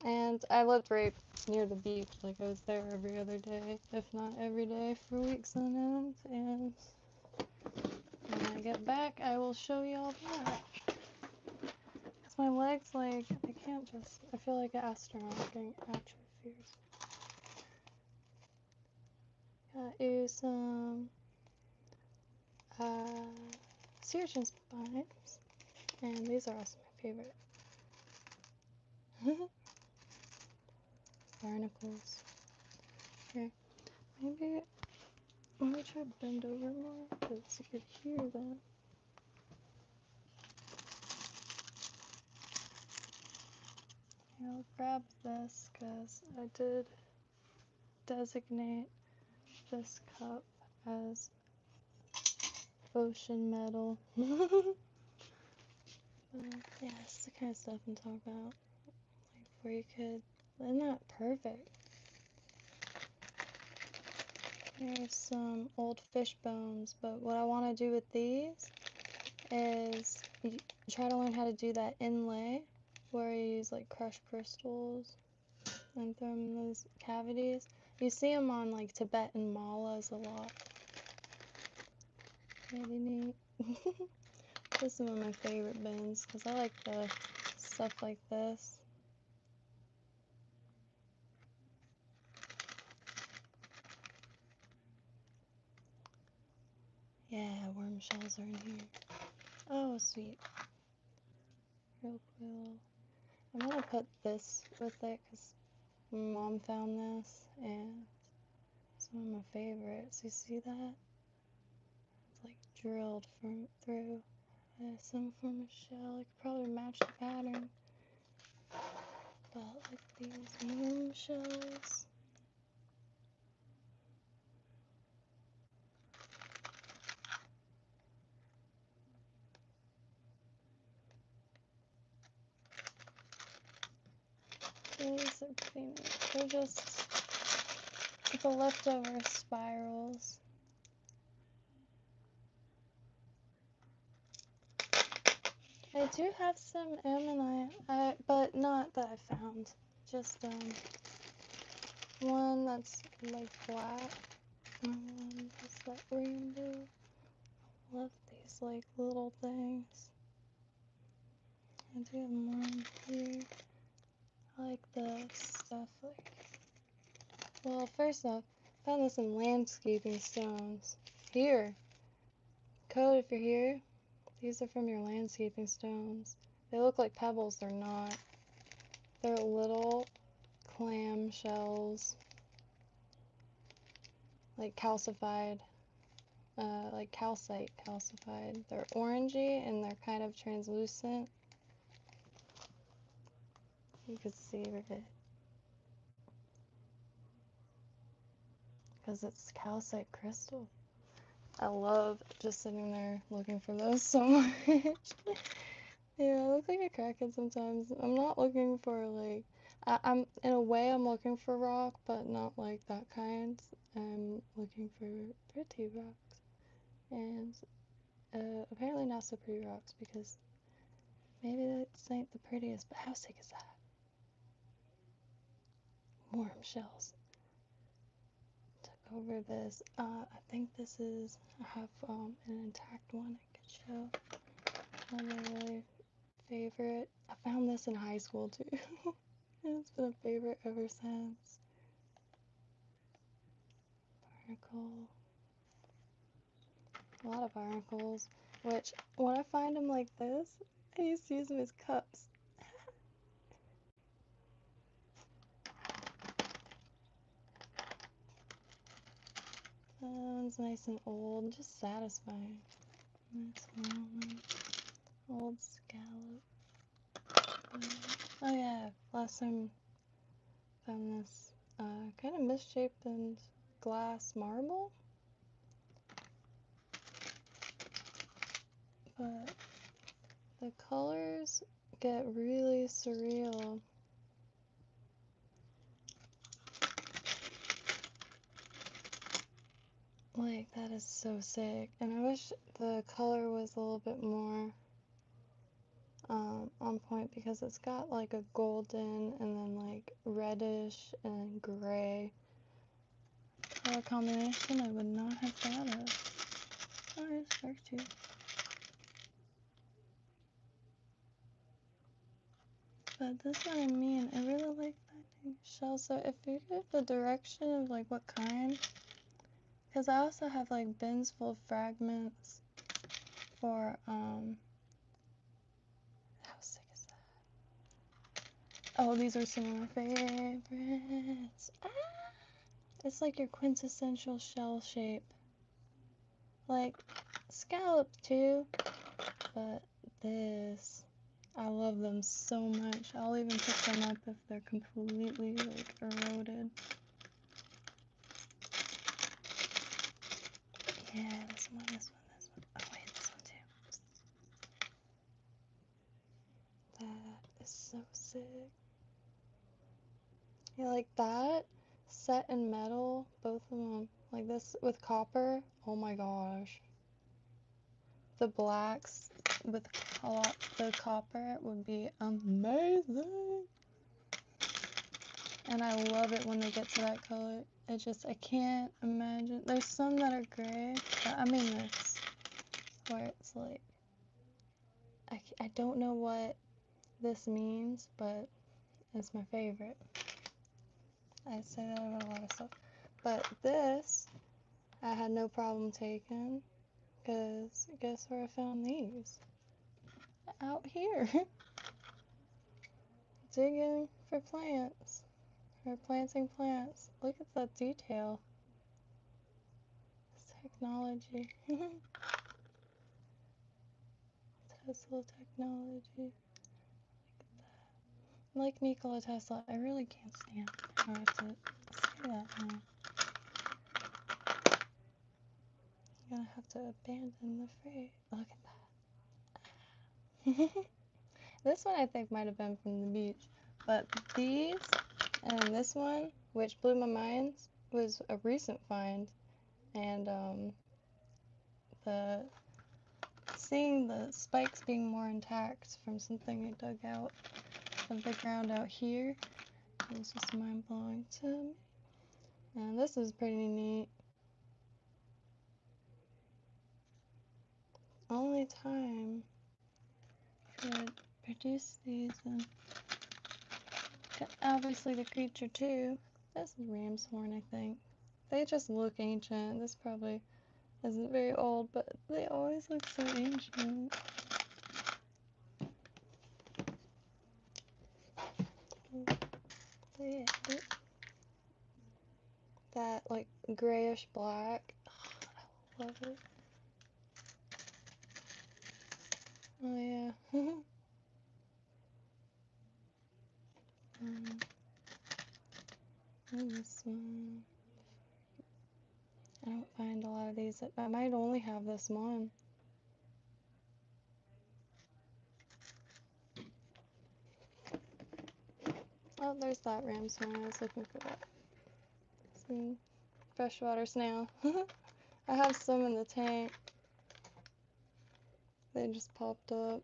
And I lived right near the beach. Like I was there every other day, if not every day for weeks on end. And when I get back, I will show you all that. Because my legs, like, they can't just, I feel like an astronaut getting atrophied. Got you some sea urchin spines. And these are also my favorite. Barnacles. Here, maybe, let me try to bend over more, because you could hear that. I'll grab this because I did designate this cup as ocean metal. Yeah, it's the kind of stuff I'm talking about. Like where you could, they're not perfect. Here's some old fish bones, but what I want to do with these is try to learn how to do that inlay where you use like crushed crystals and throw them in those cavities. You see them on like Tibetan malas a lot. Pretty neat. This is one of my favorite bins because I like the stuff like this. Yeah, worm shells are in here. Oh, sweet. Real cool. I'm gonna put this with it because my mom found this and it's one of my favorites. You see that? It's like drilled from through some form of shell. I could probably match the pattern. But like these worm shells. These are pretty neat. They're just the leftover spirals. I do have some ammonite, but not that I found. Just one that's like black. And just that rainbow. Love these like little things. I do have more in here. I like the stuff like. Well, first off, I found this in landscaping stones. Here. Code if you're here. These are from your landscaping stones. They look like pebbles, they're not. They're little clam shells. Like calcified. Like calcite calcified. They're orangey and they're kind of translucent. You could see it. Because it's calcite crystal. I love just sitting there looking for those so much. Yeah, I look like a crackhead sometimes. I'm not looking for like, I'm in a way I'm looking for rock, but not like that kind. I'm looking for pretty rocks, and apparently not so pretty rocks because maybe this ain't the prettiest. But how sick is that? Worm shells. Took over this. I think this is. I have an intact one I could show. Another really favorite. I found this in high school too. It's been a favorite ever since. Barnacle. A lot of barnacles. Which, when I find them like this, I used to use them as cups. That one's nice and old. Just satisfying. Nice one. Old scallop. Oh yeah, last time I found this kind of misshapen glass marble. But the colors get really surreal. Like, that is so sick. And I wish the color was a little bit more on point because it's got like a golden and then like reddish and gray color combination I would not have thought of. Oh, there's shark tooth. But this one I mean, I really like finding shells. So if you get the direction of like what kind, because I also have like bins full of fragments for how sick is that? Oh, these are some of my favorites. Ah! It's like your quintessential shell shape. Like scallop too, but this, I love them so much. I'll even pick them up if they're completely like eroded. Yeah, this one, this one, this one. Oh wait, this one too. That is so sick. Yeah, like that, set in metal, both of them. Like this with copper, oh my gosh. The blacks with the copper would be amazing. And I love it when they get to that color. I can't imagine. There's some that are gray, but I mean this, where it's like, I don't know what this means, but it's my favorite. I say that about a lot of stuff. But this, I had no problem taking, because guess where I found these? Out here. Digging for plants. Or planting plants. Look at that detail. It's technology. Tesla technology. Like Nikola Tesla, I really can't stand how I have to say that now. I'm gonna have to abandon the phrase. Look at that. This one I think might have been from the beach, but these and this one, which blew my mind, was a recent find, and the seeing the spikes being more intact from something I dug out of the ground out here, it was just mind-blowing to me. And this is pretty neat. Only time could produce these, and obviously the creature too. This is ram's horn, I think. They just look ancient. This probably isn't very old, but they always look so ancient. Yeah. That like grayish black. Oh, I love it. Oh yeah. And this one. I don't find a lot of these. I might only have this one. Oh, there's that ram's horn. I was looking for that. Some freshwater snail. I have some in the tank. They just popped up.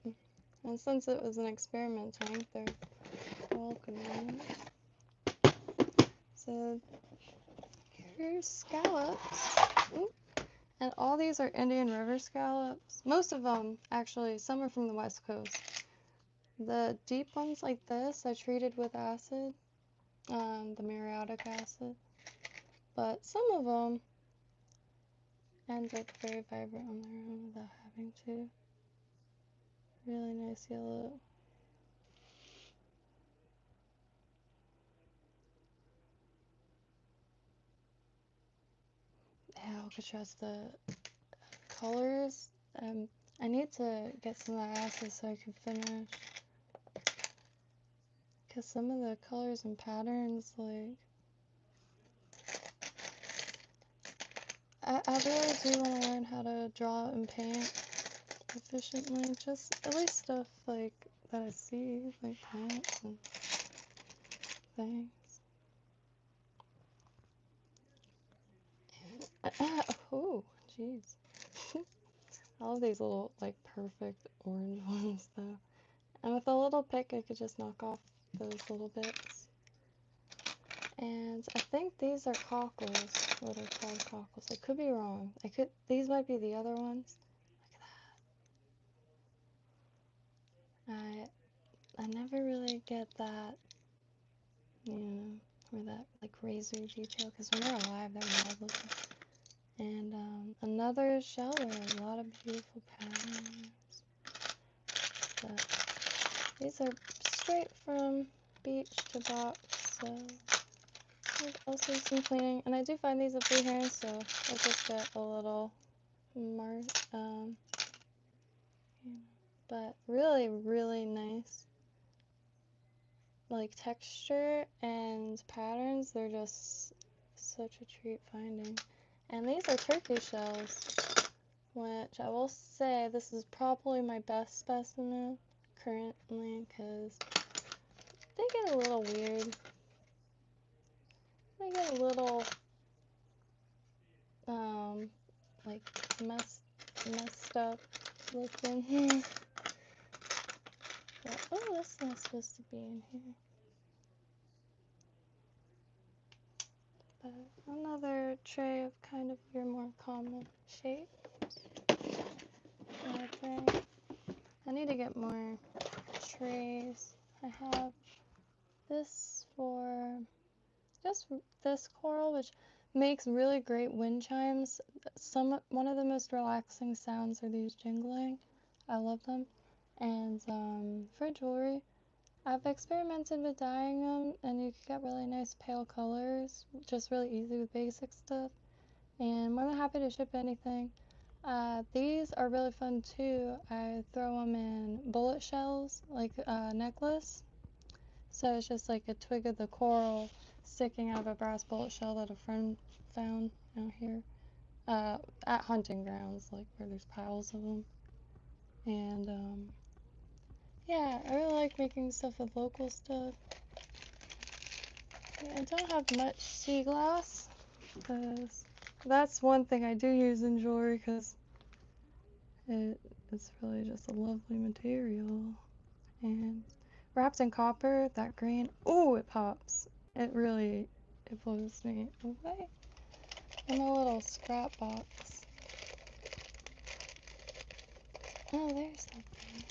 And since it was an experiment tank, they're welcome. So here's scallops. Ooh. And all these are Indian River scallops. Most of them, actually, some are from the West Coast. The deep ones like this I treated with acid, the muriatic acid. But some of them end up very vibrant on their own without having to. Really nice yellow. Yeah, Alcatraz, the colors. I need to get some of that acid so I can finish. Because some of the colors and patterns, like, I really do want to learn how to draw and paint efficiently. Just at least stuff like that I see, like plants and things. Oh, jeez. All of these little, like, perfect orange ones, though. And with a little pick, I could just knock off those little bits. And I think these are cockles, what are called cockles. I could be wrong. These might be the other ones. Look at that. I never really get that, you know, or that, like, razor detail, because when they're alive, they're wild looking. And another shell, a lot of beautiful patterns. But these are straight from beach to box, so there's also some cleaning. And I do find these at freehand, so I'll just get a little but really, really nice. Like texture and patterns, they're just such a treat finding. And these are turkey shells, which I will say this is probably my best specimen currently, because they get a little weird. They get a little like messed up looking. But, oh, that's not supposed to be in here. But another tray of kind of your more common shapes. I think I need to get more trees. I have this for just this coral, which makes really great wind chimes. One of the most relaxing sounds are these jingling. I love them. And for jewelry, I've experimented with dyeing them, and you can get really nice pale colors, just really easy with basic stuff. And more than happy to ship anything. These are really fun too. I throw them in bullet shells, like a necklace. So it's just like a twig of the coral sticking out of a brass bullet shell that a friend found out here at hunting grounds, like where there's piles of them. And yeah, I really like making stuff with local stuff. I don't have much sea glass, because that's one thing I do use in jewelry, because it's really just a lovely material. And wrapped in copper, that green, ooh, it pops. It blows me away. In a little scrap box. Oh, there's something.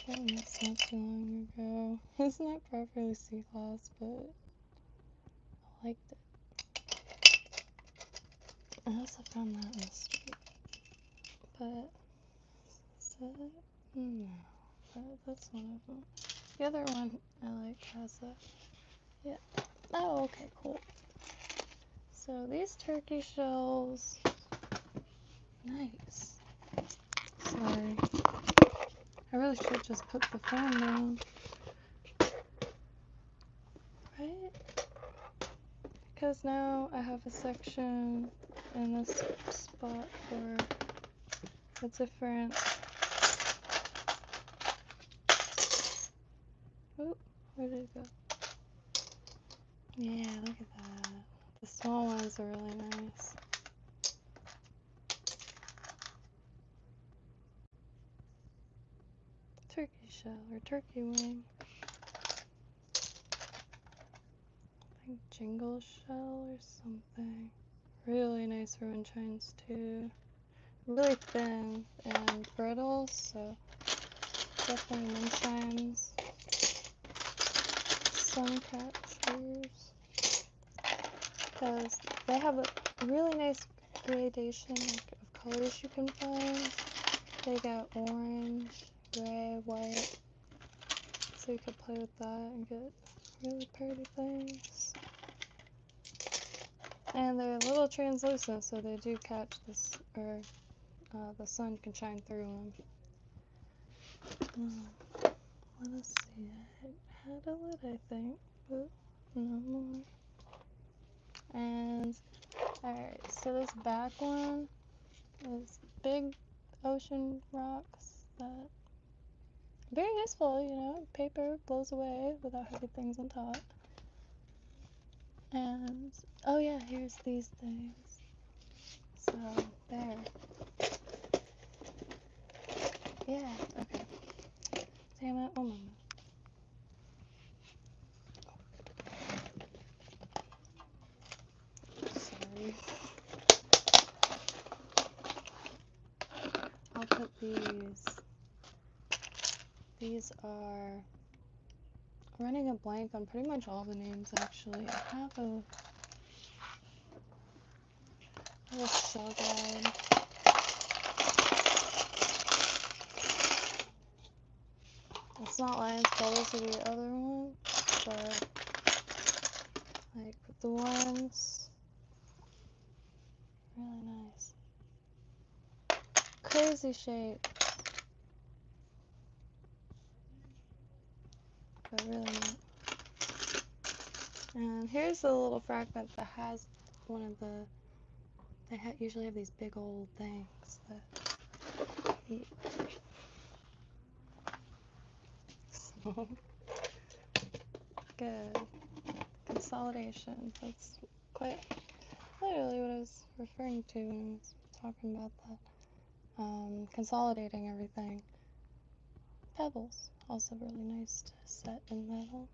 Oh, that's not too long ago. It's not properly sea glass, but I liked it. I also found that in the street. But, no. But that's one of them. The other one I like has a, yeah. Oh, okay, cool. So these turkey shells, nice. Sorry. I really should just put the fan down. Right? Because now I have a section in this spot for the different... Oh, where did it go? Yeah, look at that. The small ones are really nice. Turkey shell or turkey wing. I think jingle shell or something. Really nice for wind chimes too. Really thin and brittle, so definitely wind chimes. Sun catchers, because they have a really nice gradation of colors you can find. They got orange, gray, white, so you could play with that and get really pretty things. And they're a little translucent, so they do catch this, or the sun can shine through them. Let us see, I had a lid, I think, but no more. And, alright, so this back one is big ocean rocks that very useful, you know, paper blows away without heavy things on top. And, oh yeah, here's these things. So, there. Yeah, okay. Damn it, one moment. Sorry. I'll put these. These are running a blank on pretty much all the names, actually. I have a shell guide. It's not Lion's Brothers or the other one, but like the ones, really nice. Crazy shape, but really neat. And here's a little fragment that has one of the, they usually have these big old things that eat. So, good. Consolidation, that's quite literally what I was referring to when I was talking about that. Consolidating everything. Pebbles, also really nice to set in metal.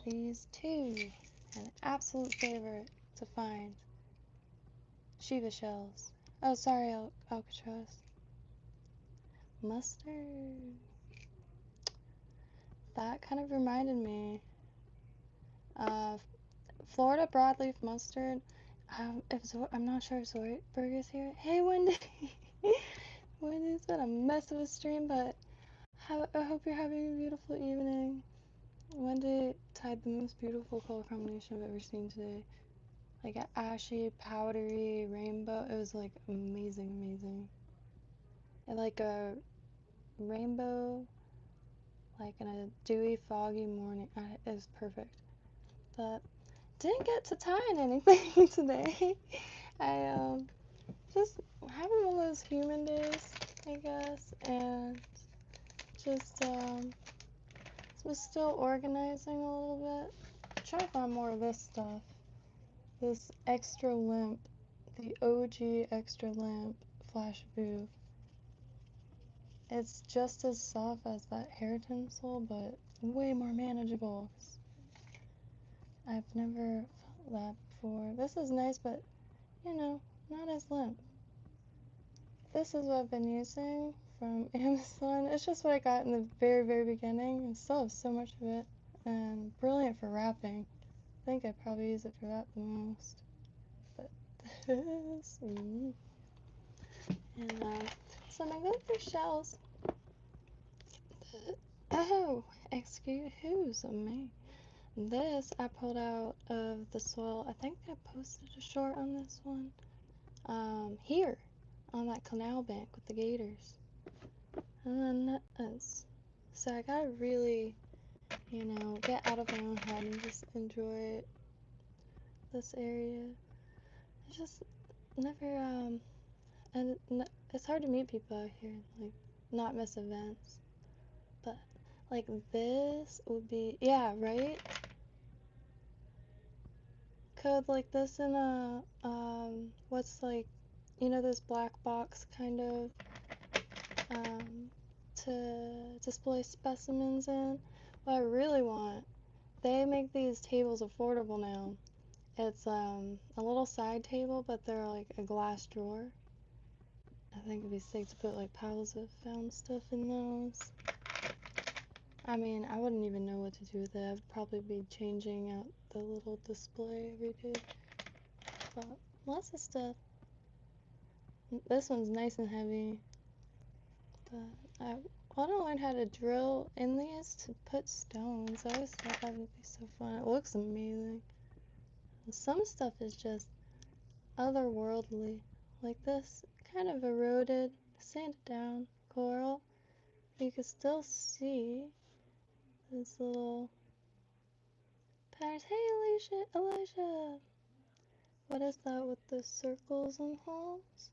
These two, an absolute favorite to find. Shiva shells. Oh, sorry, Alcatraz. mustard. That kind of reminded me of Florida broadleaf mustard. I'm not sure if Zoidberg is here. Hey, Wendy. Wendy's been a mess of a stream, but I hope you're having a beautiful evening. Wendy tied the most beautiful color combination I've ever seen today. Like an ashy, powdery rainbow. It was like amazing, amazing. And like a rainbow, like in a dewy, foggy morning. It was perfect. But didn't get to tie in anything today. I just having one of those human days, I guess, and just was still organizing a little bit. Trying to find more of this stuff. This extra limp, the OG extra limp flash boo. It's just as soft as that hair tinsel, but way more manageable. I've never felt that before. This is nice, but you know, not as limp. This is what I've been using from Amazon. It's just what I got in the very, very beginning. I still have so much of it, and brilliant for wrapping. I think I probably use it for that the most. But this, and so my go-to shells. Oh, excuse me. This I pulled out of the soil. I think I posted a short on this one. Here on that canal bank with the gators. And then nuts. So I gotta really, you know, get out of my own head and just enjoy this area. I just never, and it's hard to meet people out here, like, not miss events. But, like, this would be, yeah, right? Code like this in a, what's like, you know, this black box kind of, to display specimens in. What I really want, they make these tables affordable now. It's a little side table, but they're like a glass drawer. I think it'd be sick to put like piles of found stuff in those. I mean, I wouldn't even know what to do with it. I'd probably be changing out the little display every day. But lots of stuff. This one's nice and heavy. But I want to learn how to drill in these to put stones. I always thought that would be so fun. It looks amazing. And some stuff is just otherworldly. Like this, kind of eroded, sanded down coral. You can still see this little patch. Hey, Alicia! What is that with the circles and holes?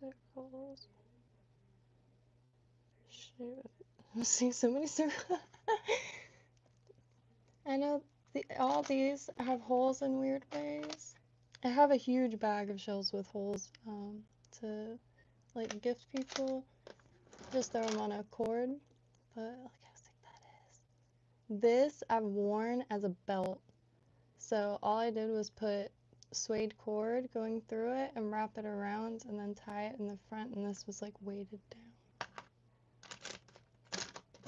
Circles. Shoot. I'm seeing so many circles. I know all these have holes in weird ways. I have a huge bag of shells with holes to like gift people. Just throw them on a cord. But look how sick that is. This I've worn as a belt. So all I did was put suede cord going through it and wrap it around and then tie it in the front, and this was like weighted down.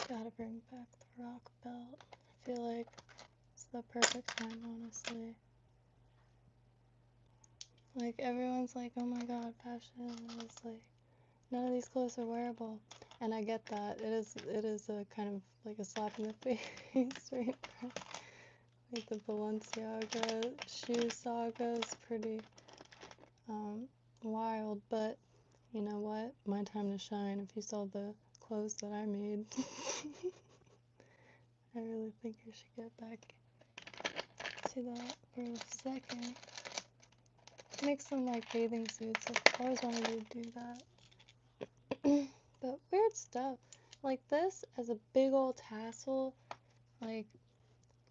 Gotta bring back the rock belt. I feel like it's the perfect time, honestly. Like everyone's like, oh my god, fashion is like, none of these clothes are wearable. And I get that. It is a kind of like a slap in the face right now. Like the Balenciaga shoe saga is pretty wild, but you know what? My time to shine. If you saw the clothes that I made, I really think I should get back to that for a second. Make some like bathing suits. I've always wanted to do that. But weird stuff. Like this as a big old tassel, like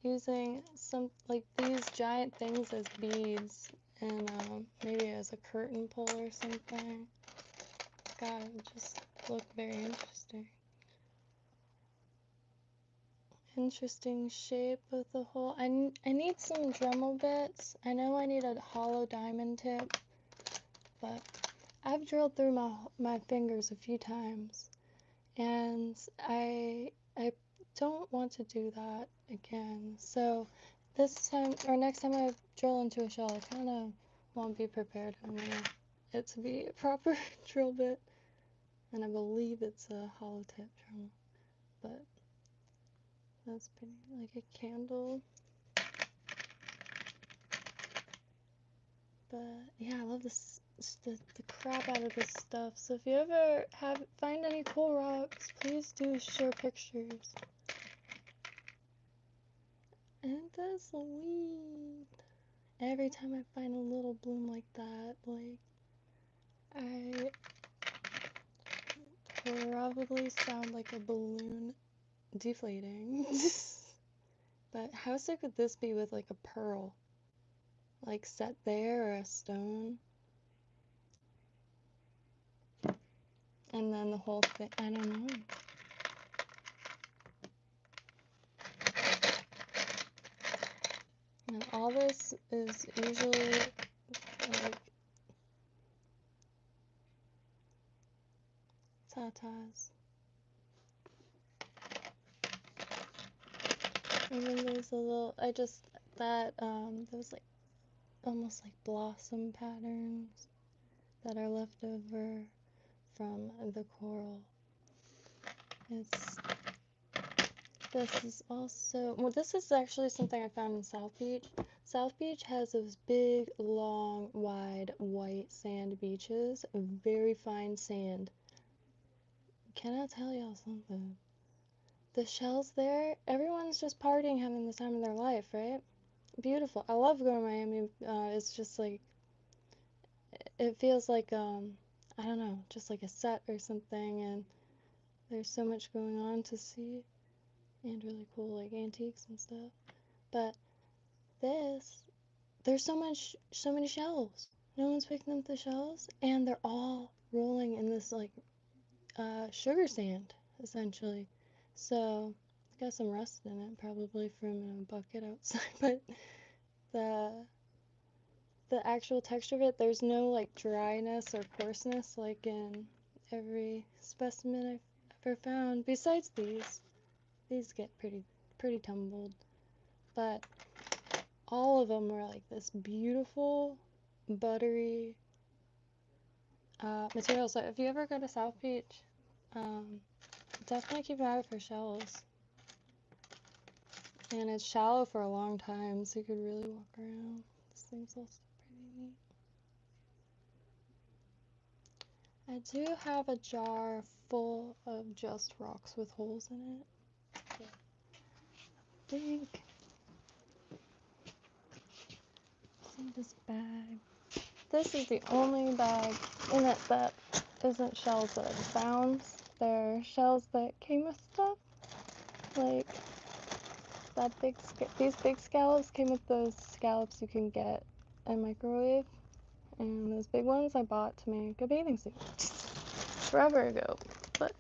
using some like these giant things as beads and maybe as a curtain pole or something. God, it would just look very interesting. Interesting shape with the hole. I need some Dremel bits. I know I need a hollow diamond tip but I've drilled through my fingers a few times, and I don't want to do that again. So this time, or next time I drill into a shell, I kind of won't be prepared. I want it to be a proper drill bit, and I believe it's a hollow tip drill, but that's pretty, like a candle. But yeah, I love this, the crap out of this stuff. So if you ever find any cool rocks, please do share pictures. Ain't that sweet? Every time I find a little bloom like that, like, I probably sound like a balloon deflating. But how sick would this be with like a pearl? Like set there, or a stone? And then the whole thing, I don't know. And all this is usually like tatas. Even these little, those like almost like blossom patterns that are left over from the coral. This is also, well, this is actually something I found in South Beach. South Beach has those big, long, wide, white sand beaches, very fine sand. Can I tell y'all something? The shells there, everyone's just partying, having the time of their life, right? Beautiful. I love going to Miami. It's just like, it feels like, I don't know, just like a set or something, and there's so much going on to see, and really cool, like, antiques and stuff. But there's so many shells. No one's picking up the shells, and they're all rolling in this, like, sugar sand, essentially. So, it's got some rust in it, probably from a bucket outside, but the actual texture of it, there's no, like, dryness or coarseness, like in every specimen I've ever found, besides these. These get pretty tumbled, but all of them were like this beautiful, buttery material. So if you ever go to South Beach, definitely keep an eye out for shells. And it's shallow for a long time, so you could really walk around. This thing's also pretty neat. I do have a jar full of just rocks with holes in it. So I think in this bag. This is the only bag in it that isn't shells that I've found. They're shells that came with stuff. Like these big scallops came with those scallops you can get in microwave. And those big ones I bought to make a bathing suit forever ago. But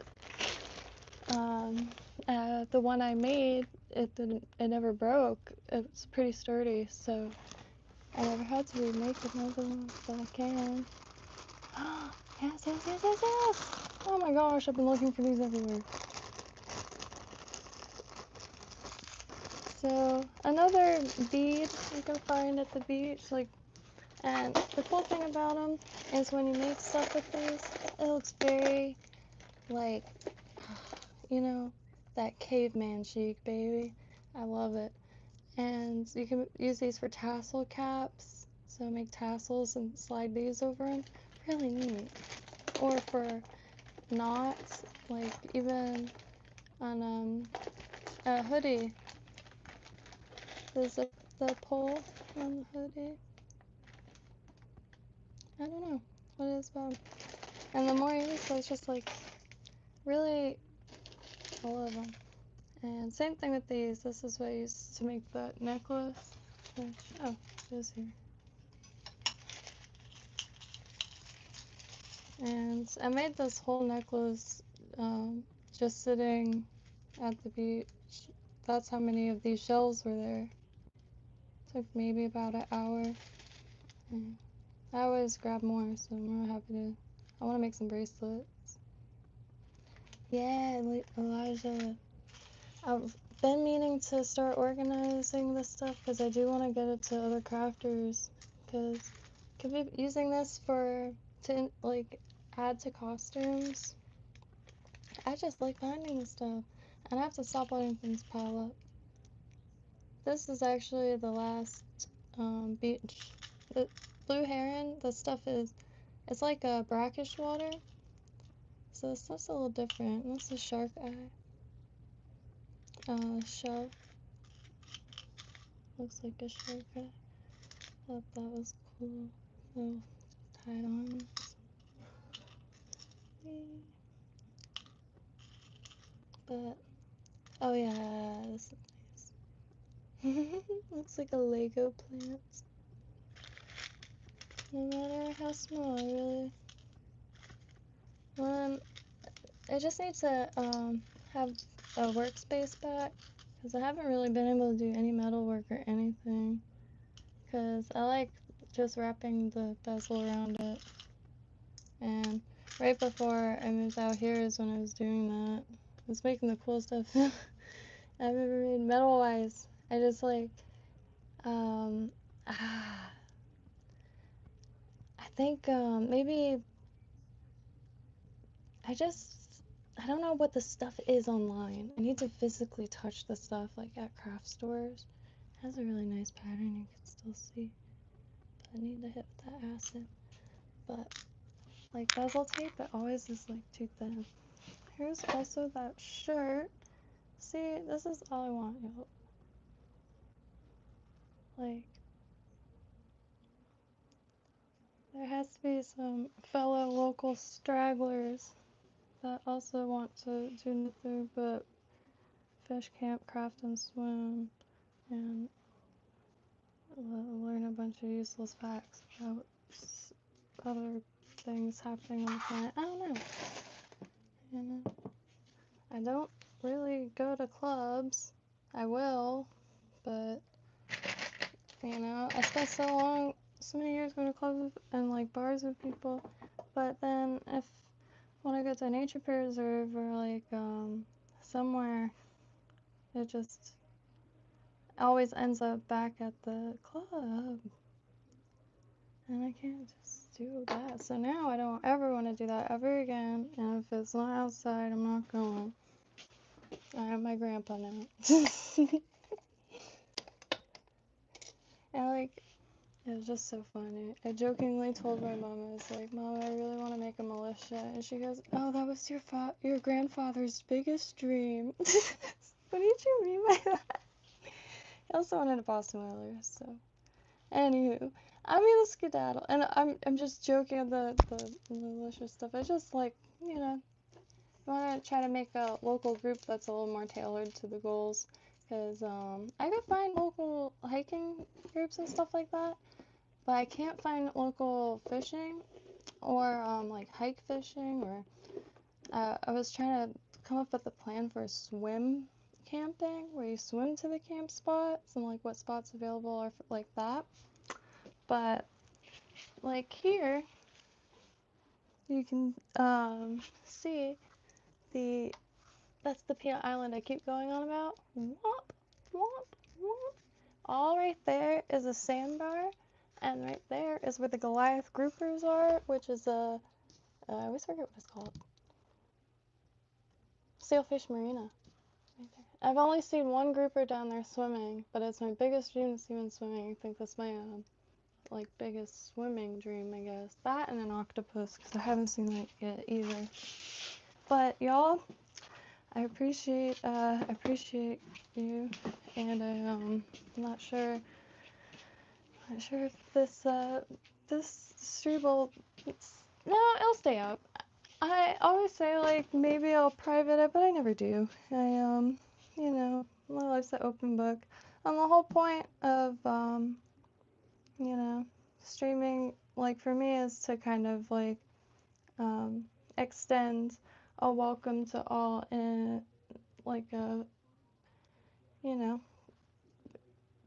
the one I made, it never broke. It was pretty sturdy, so I never had to remake another one, but I can. Yes, yes, yes, yes, yes! Oh my gosh, I've been looking for these everywhere. So, another bead you can find at the beach, like, and the cool thing about them is when you make stuff with these, it looks very, like, you know, that caveman chic, baby. I love it. And you can use these for tassel caps, so make tassels and slide these over them. Really neat. Or for knots, like even on a hoodie. There's the pull on the hoodie. I don't know what it is about. And the more you use it, it's just like really, I love them. And same thing with these. This is what I used to make that necklace. Which, oh, it is here. And I made this whole necklace just sitting at the beach. That's how many of these shells were there. Took maybe about an hour. I always grab more, so I'm real happy to. I want to make some bracelets. Yeah, Elijah. I've been meaning to start organizing this stuff because I do want to get it to other crafters. Because could be using this to like add to costumes. I just like finding this stuff, and I have to stop letting things pile up. This is actually the last beach. The blue heron. The stuff it's like a brackish water. So this stuff's a little different. That's a shark eye. Shell. Looks like a shark eye. Thought that was cool. Little tied on. But oh yeah, this is nice. Looks like a Lego plant. No matter how small, really. I just need to have a workspace back because I haven't really been able to do any metalwork or anything. Because I like just wrapping the bezel around it. And right before I moved out here is when I was doing that. I was making the cool stuff I've ever made metal-wise. I just like, I think maybe I don't know what the stuff is online. I need to physically touch the stuff like at craft stores. It has a really nice pattern you can still see. But I need to hit that acid. But like bezel tape, it always is like too thin. Here's also that shirt. See, this is all I want, y'all. Like, there has to be some fellow local stragglers that also want to do nothing but fish, camp, craft, and swim, and learn a bunch of useless facts about other things happening on the planet. I don't know. You know, I don't really go to clubs. I will, but you know, I spent so many years going to clubs and like bars with people. But then if when I go to a nature preserve or like somewhere, it just always ends up back at the club. And I can't just do that. So now I don't ever want to do that ever again. And if it's not outside, I'm not going. I have my grandpa now. And like, it was just so funny. I jokingly told my mom, I was like, Mom, I really want to make a militia. And she goes, oh, that was your grandfather's biggest dream. What did you mean by that? He also wanted a Boston Whalers, so. Anywho, I'm gonna skedaddle. And I'm just joking at the militia stuff. I just like, you know, want to try to make a local group that's a little more tailored to the goals. Because I could find local hiking groups and stuff like that. But I can't find local fishing or like hike fishing or I was trying to come up with a plan for swim camping where you swim to the camp spots and like what spots available are like that. But like here you can see that's the peanut island I keep going on about. Womp, womp, womp. All right there is a sandbar. And right there is where the Goliath groupers are, which is I always forget what it's called. Sailfish Marina. Right there. I've only seen one grouper down there swimming, but it's my biggest dream to see one swimming. I think that's my like biggest swimming dream, I guess. That and an octopus, because I haven't seen that yet either. But y'all, I appreciate you, and I'm not sure if this stream will. No, it'll stay up. I always say like maybe I'll private it, but I never do. You know, my life's an open book. And the whole point of you know, streaming like for me is to kind of like extend a welcome to all in like a you know,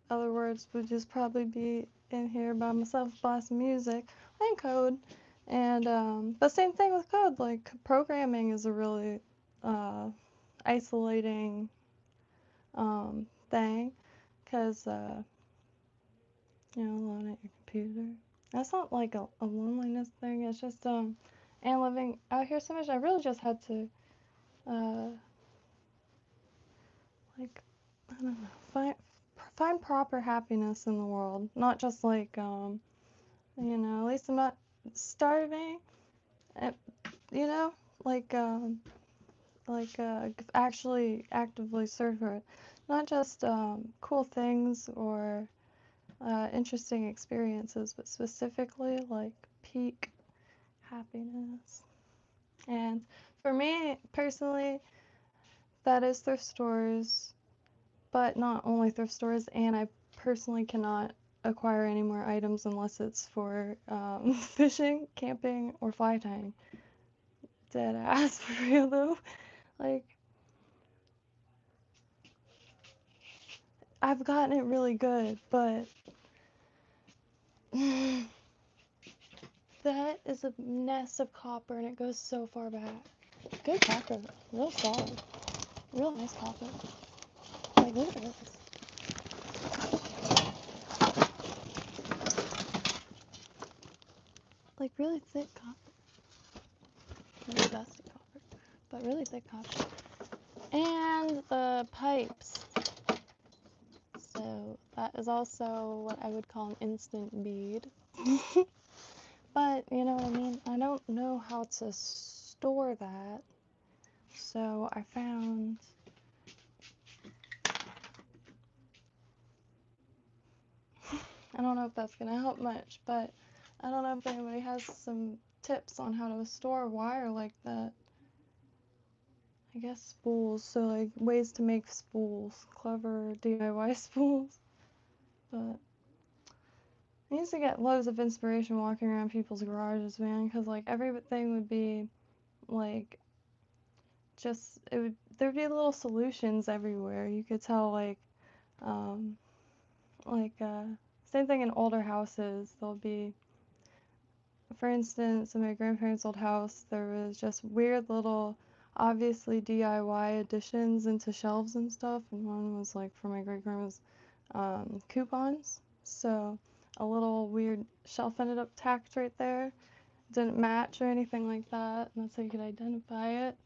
other words would just probably be in here by myself blasting music and code. And but same thing with code. Like programming is a really isolating thing, because alone at your computer. That's not like a loneliness thing. It's just and living out here so much, I really just had to uh like, I don't know, find proper happiness in the world. Not just like at least I'm not starving. uh, You know, like actually actively search for it. Not just cool things or interesting experiences, but specifically like peak happiness. And for me personally, that is thrift stores, but not only thrift stores. And I personally cannot acquire any more items unless it's for fishing, camping, or fly tying. Dead ass for real though. Like, I've gotten it really good, but that is a nest of copper and it goes so far back. Good copper, real solid, real nice copper. Like, look at this. Like, really thick copper. Really dusty copper, but really thick copper. And the pipes. So that is also what I would call an instant bead. But you know what I mean? I don't know how to store that. So I found I don't know if that's gonna help much, but I don't know if anybody has some tips on how to store wire like that. I guess spools, so like ways to make spools, clever DIY spools. But I used to get loads of inspiration walking around people's garages, man, because like everything would be like there'd be little solutions everywhere. You could tell um like same thing in older houses. There'll be, for instance, in my grandparents' old house, there was just weird little, obviously DIY additions into shelves and stuff, and one was like for my great grandma's coupons. So a little weird shelf ended up tacked right there. Didn't match or anything like that, and that's how you could identify it.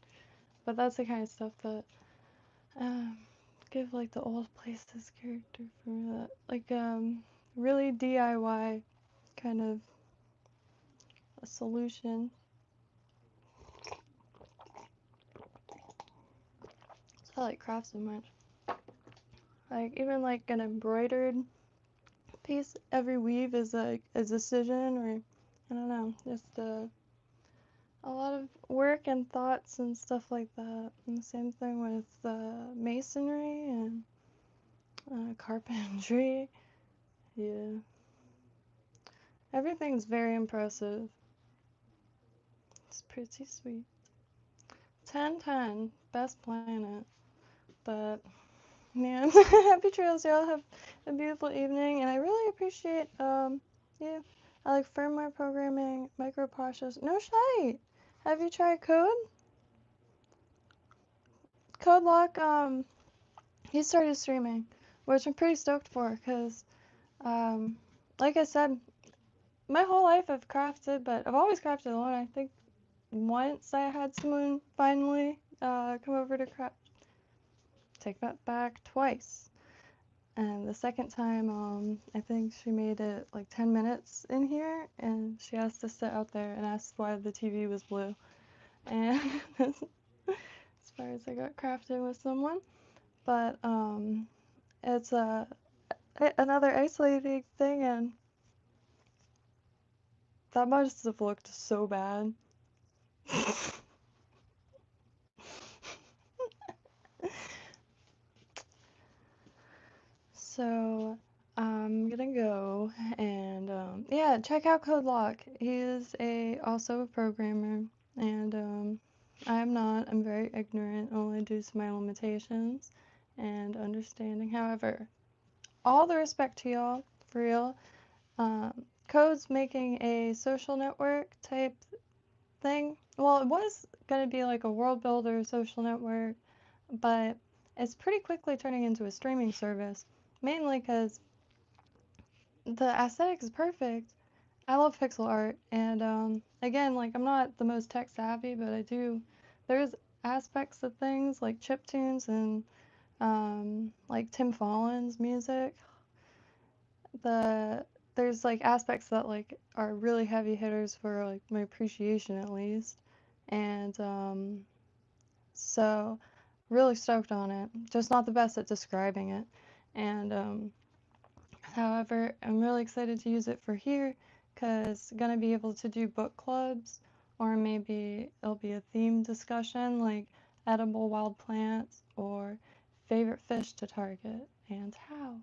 But that's the kind of stuff that um, give like the old places character for that. Like really DIY kind of a solution. So I like craft so much. Like even like an embroidered piece, every weave is a decision, or I don't know, just a lot of work and thoughts and stuff like that. And the same thing with masonry and carpentry. Yeah, everything's very impressive. It's pretty sweet. 10/10, best planet. But man, happy trails, y'all. Have a beautiful evening, and I really appreciate you. I like firmware programming, micro process. No shite. Have you tried code? Code Lock, he started streaming, which I'm pretty stoked for, because like I said, my whole life I've crafted, but I've always crafted alone. I think once I had someone finally come over to craft. Take that back, twice. And the second time, I think she made it like 10 minutes in here, and she asked to sit out there and asked why the TV was blue. And as far as I got crafting with someone. But it's another isolating thing, and that must have looked so bad. So I'm gonna go and yeah, check out Code Lock. He is also a programmer, and I am not. I'm very ignorant, only due to my limitations and understanding. However, all the respect to y'all, for real. Code's making a social network type thing. Well, it was going to be like a world builder social network, but it's pretty quickly turning into a streaming service, mainly because the aesthetic is perfect. I love pixel art, and again, like I'm not the most tech savvy, but there's aspects of things like chiptunes and like Tim Follin's music. There's like aspects that like are really heavy hitters for like my appreciation at least, and so really stoked on it. Just not the best at describing it, and however, I'm really excited to use it for here because gonna be able to do book clubs, or maybe it'll be a theme discussion like edible wild plants or favorite fish to target and how,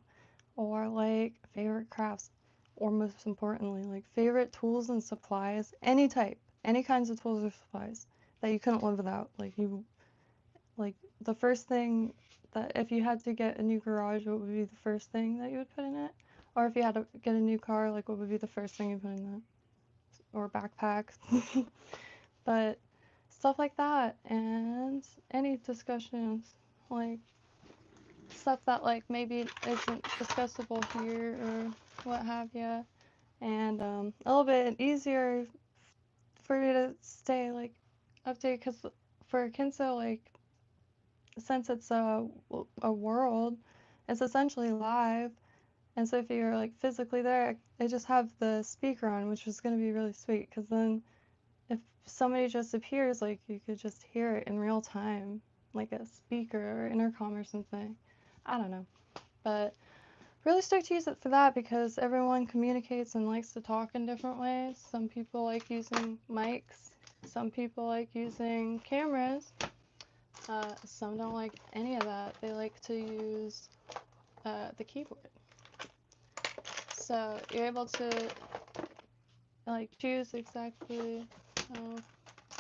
or like favorite crafts, or most importantly, like favorite tools and supplies, any type, any kinds of tools or supplies that you couldn't live without. Like the first thing that if you had to get a new garage, what would be the first thing that you would put in it? Or if you had to get a new car, like what would be the first thing you put in that? Or backpack. But stuff like that, and any discussions, like stuff that like maybe isn't discussable here or what have you, and a little bit easier for me to stay like updated because for Kinso, like since it's a world, it's essentially live. And so if you're like physically there, I just have the speaker on, which is going to be really sweet because then if somebody just appears, like you could just hear it in real time, like a speaker or intercom or something. I don't know. But really stoked to use it for that because everyone communicates and likes to talk in different ways. Some people like using mics, some people like using cameras. Some don't like any of that. They like to use the keyboard. So you're able to like choose exactly how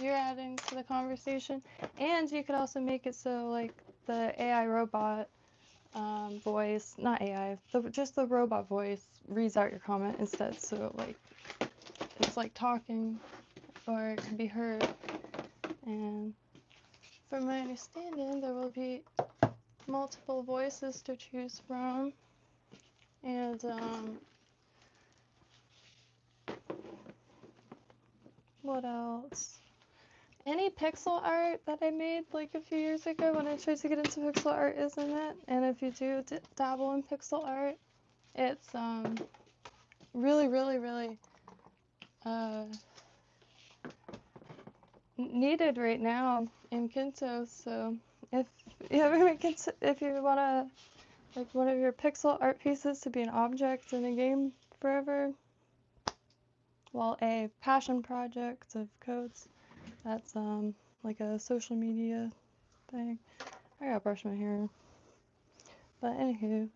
you're adding to the conversation, and you could also make it so like the AI robot voice, not AI, just the robot voice reads out your comment instead. So like it's like talking, or it can be heard. And from my understanding, there will be multiple voices to choose from, and what else? Any pixel art that I made like a few years ago when I tried to get into pixel art is in it. And if you do dabble in pixel art, it's really, really, really needed right now in Kinto. So if you ever make it, if you wanna like one of your pixel art pieces to be an object in a game forever, well, a passion project of codes, that's like a social media thing. I gotta brush my hair. But anywho,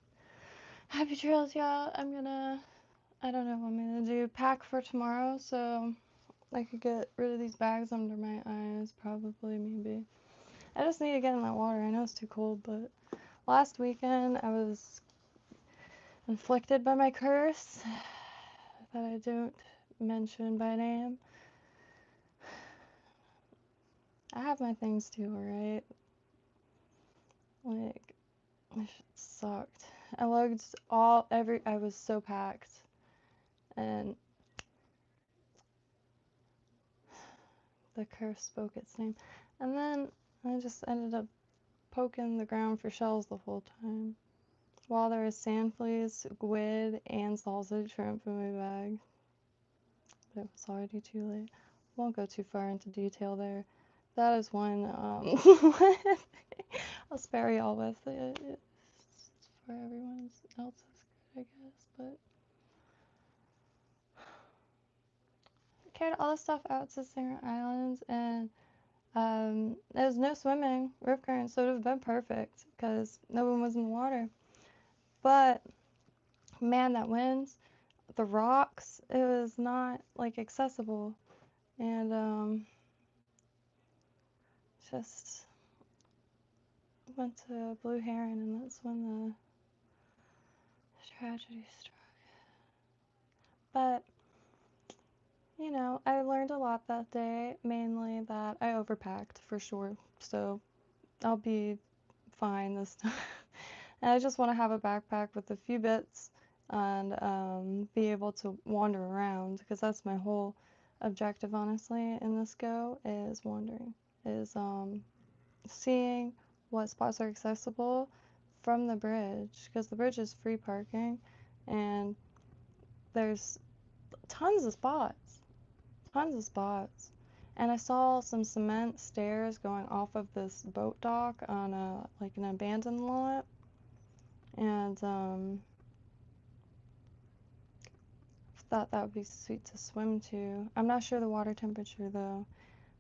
happy trails, y'all. I don't know what I'm gonna do. Pack for tomorrow, so I could get rid of these bags under my eyes, probably, maybe. I just need to get in that water. I know it's too cold, but last weekend I was inflicted by my curse that I don't mention by name. I have my things too, alright? Like, it sucked. I lugged I was so packed. And the curse spoke its name. And then I just ended up poking the ground for shells the whole time. While there was sand fleas, squid, and salted shrimp in my bag. But it was already too late. Won't go too far into detail there. That is one I'll spare y'all with. It's for everyone else's good, I guess. But I carried all the stuff out to Singer Islands, and there was no swimming, rip current, so it would have been perfect because no one was in the water. But man, that wind, the rocks, it was not like accessible, and just went to Blue Heron, and that's when the tragedy struck. But you know, I learned a lot that day, mainly that I overpacked for sure, so I'll be fine this time. And I just want to have a backpack with a few bits and be able to wander around, because that's my whole objective, honestly, in this go, is wandering, is seeing what spots are accessible from the bridge, because the bridge is free parking and there's tons of spots, tons of spots. And I saw some cement stairs going off of this boat dock on a like an abandoned lot, and thought that would be sweet to swim to. I'm not sure the water temperature though,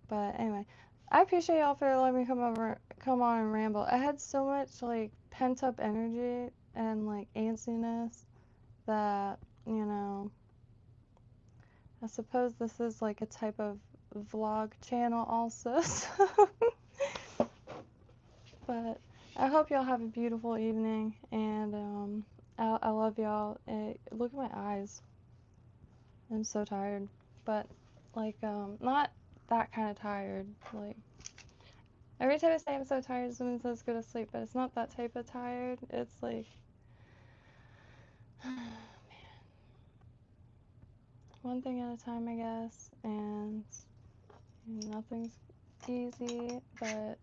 but anyway, I appreciate y'all for letting me come on and ramble. I had so much like pent up energy and like antsiness that, you know, I suppose this is like a type of vlog channel also. So but I hope y'all have a beautiful evening, and I love y'all. Look at my eyes. I'm so tired, but like not that kind of tired. Like every time I say I'm so tired, someone says go to sleep, but it's not that type of tired. It's like man, one thing at a time, I guess, and nothing's easy, but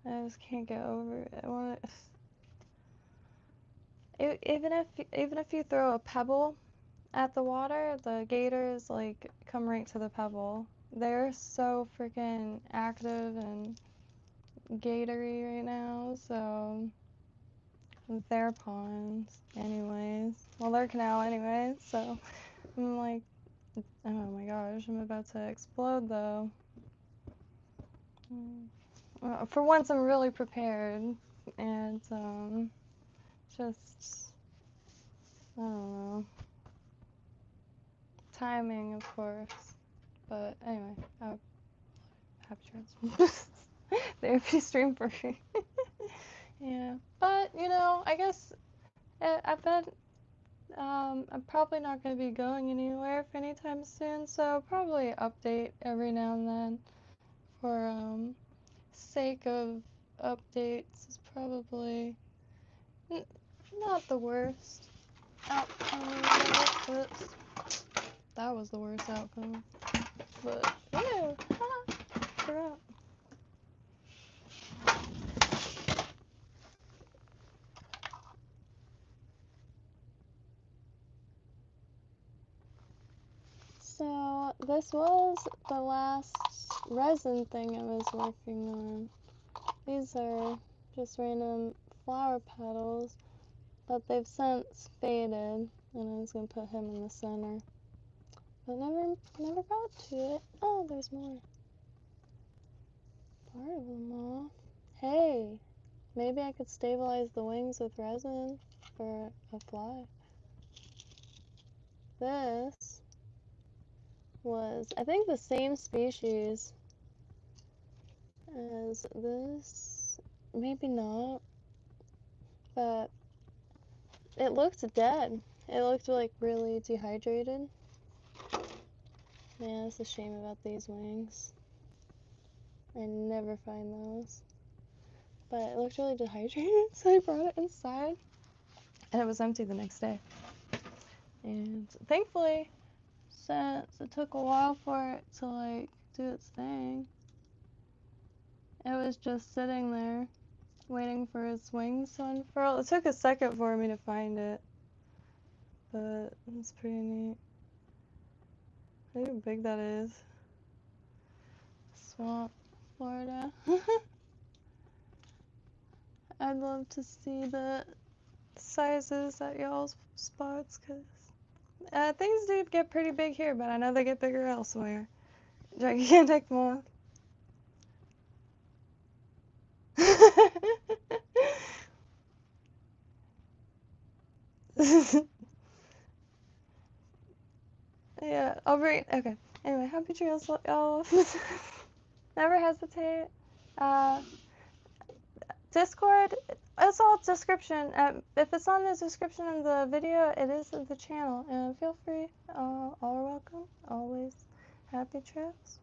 I just can't get over it. Even if you throw a pebble at the water, the gators like come right to the pebble. They're so freaking active and gatory right now, so their ponds anyways. Well, their canal anyways, so I'm like, oh my gosh, I'm about to explode though. For once I'm really prepared, and just I don't know, timing of course, but anyway, happy transformers. Therapy stream for free. Yeah, but you know, I guess I bet I'm probably not going to be going anywhere for anytime soon, so probably update every now and then for sake of updates is probably not the worst outcome. Oops, that was the worst outcome. But yeah, forgot. So this was the last resin thing I was working on. These are just random flower petals, but they've since faded, and I was gonna put him in the center, but never got to it. Oh, there's more. Part of them off. Hey, maybe I could stabilize the wings with resin for a fly. This was, I think, the same species as this. Maybe not, but it looked dead. It looked like really dehydrated. Man, it's a shame about these wings. I never find those. But it looked really dehydrated, so I brought it inside. And it was empty the next day. And thankfully, since it took a while for it to like do its thing, it was just sitting there waiting for its wings to unfurl. It took a second for me to find it, but it's pretty neat. Look how big that is. Swamp, Florida. I'd love to see the sizes at y'all's spots, because things do get pretty big here, but I know they get bigger elsewhere. Gigantic moth. Yeah, I'll bring. Okay. Anyway, happy trails, y'all. Never hesitate. Discord. it's all description. If it's on the description of the video, it is of the channel. And feel free. All are welcome. Always happy trips.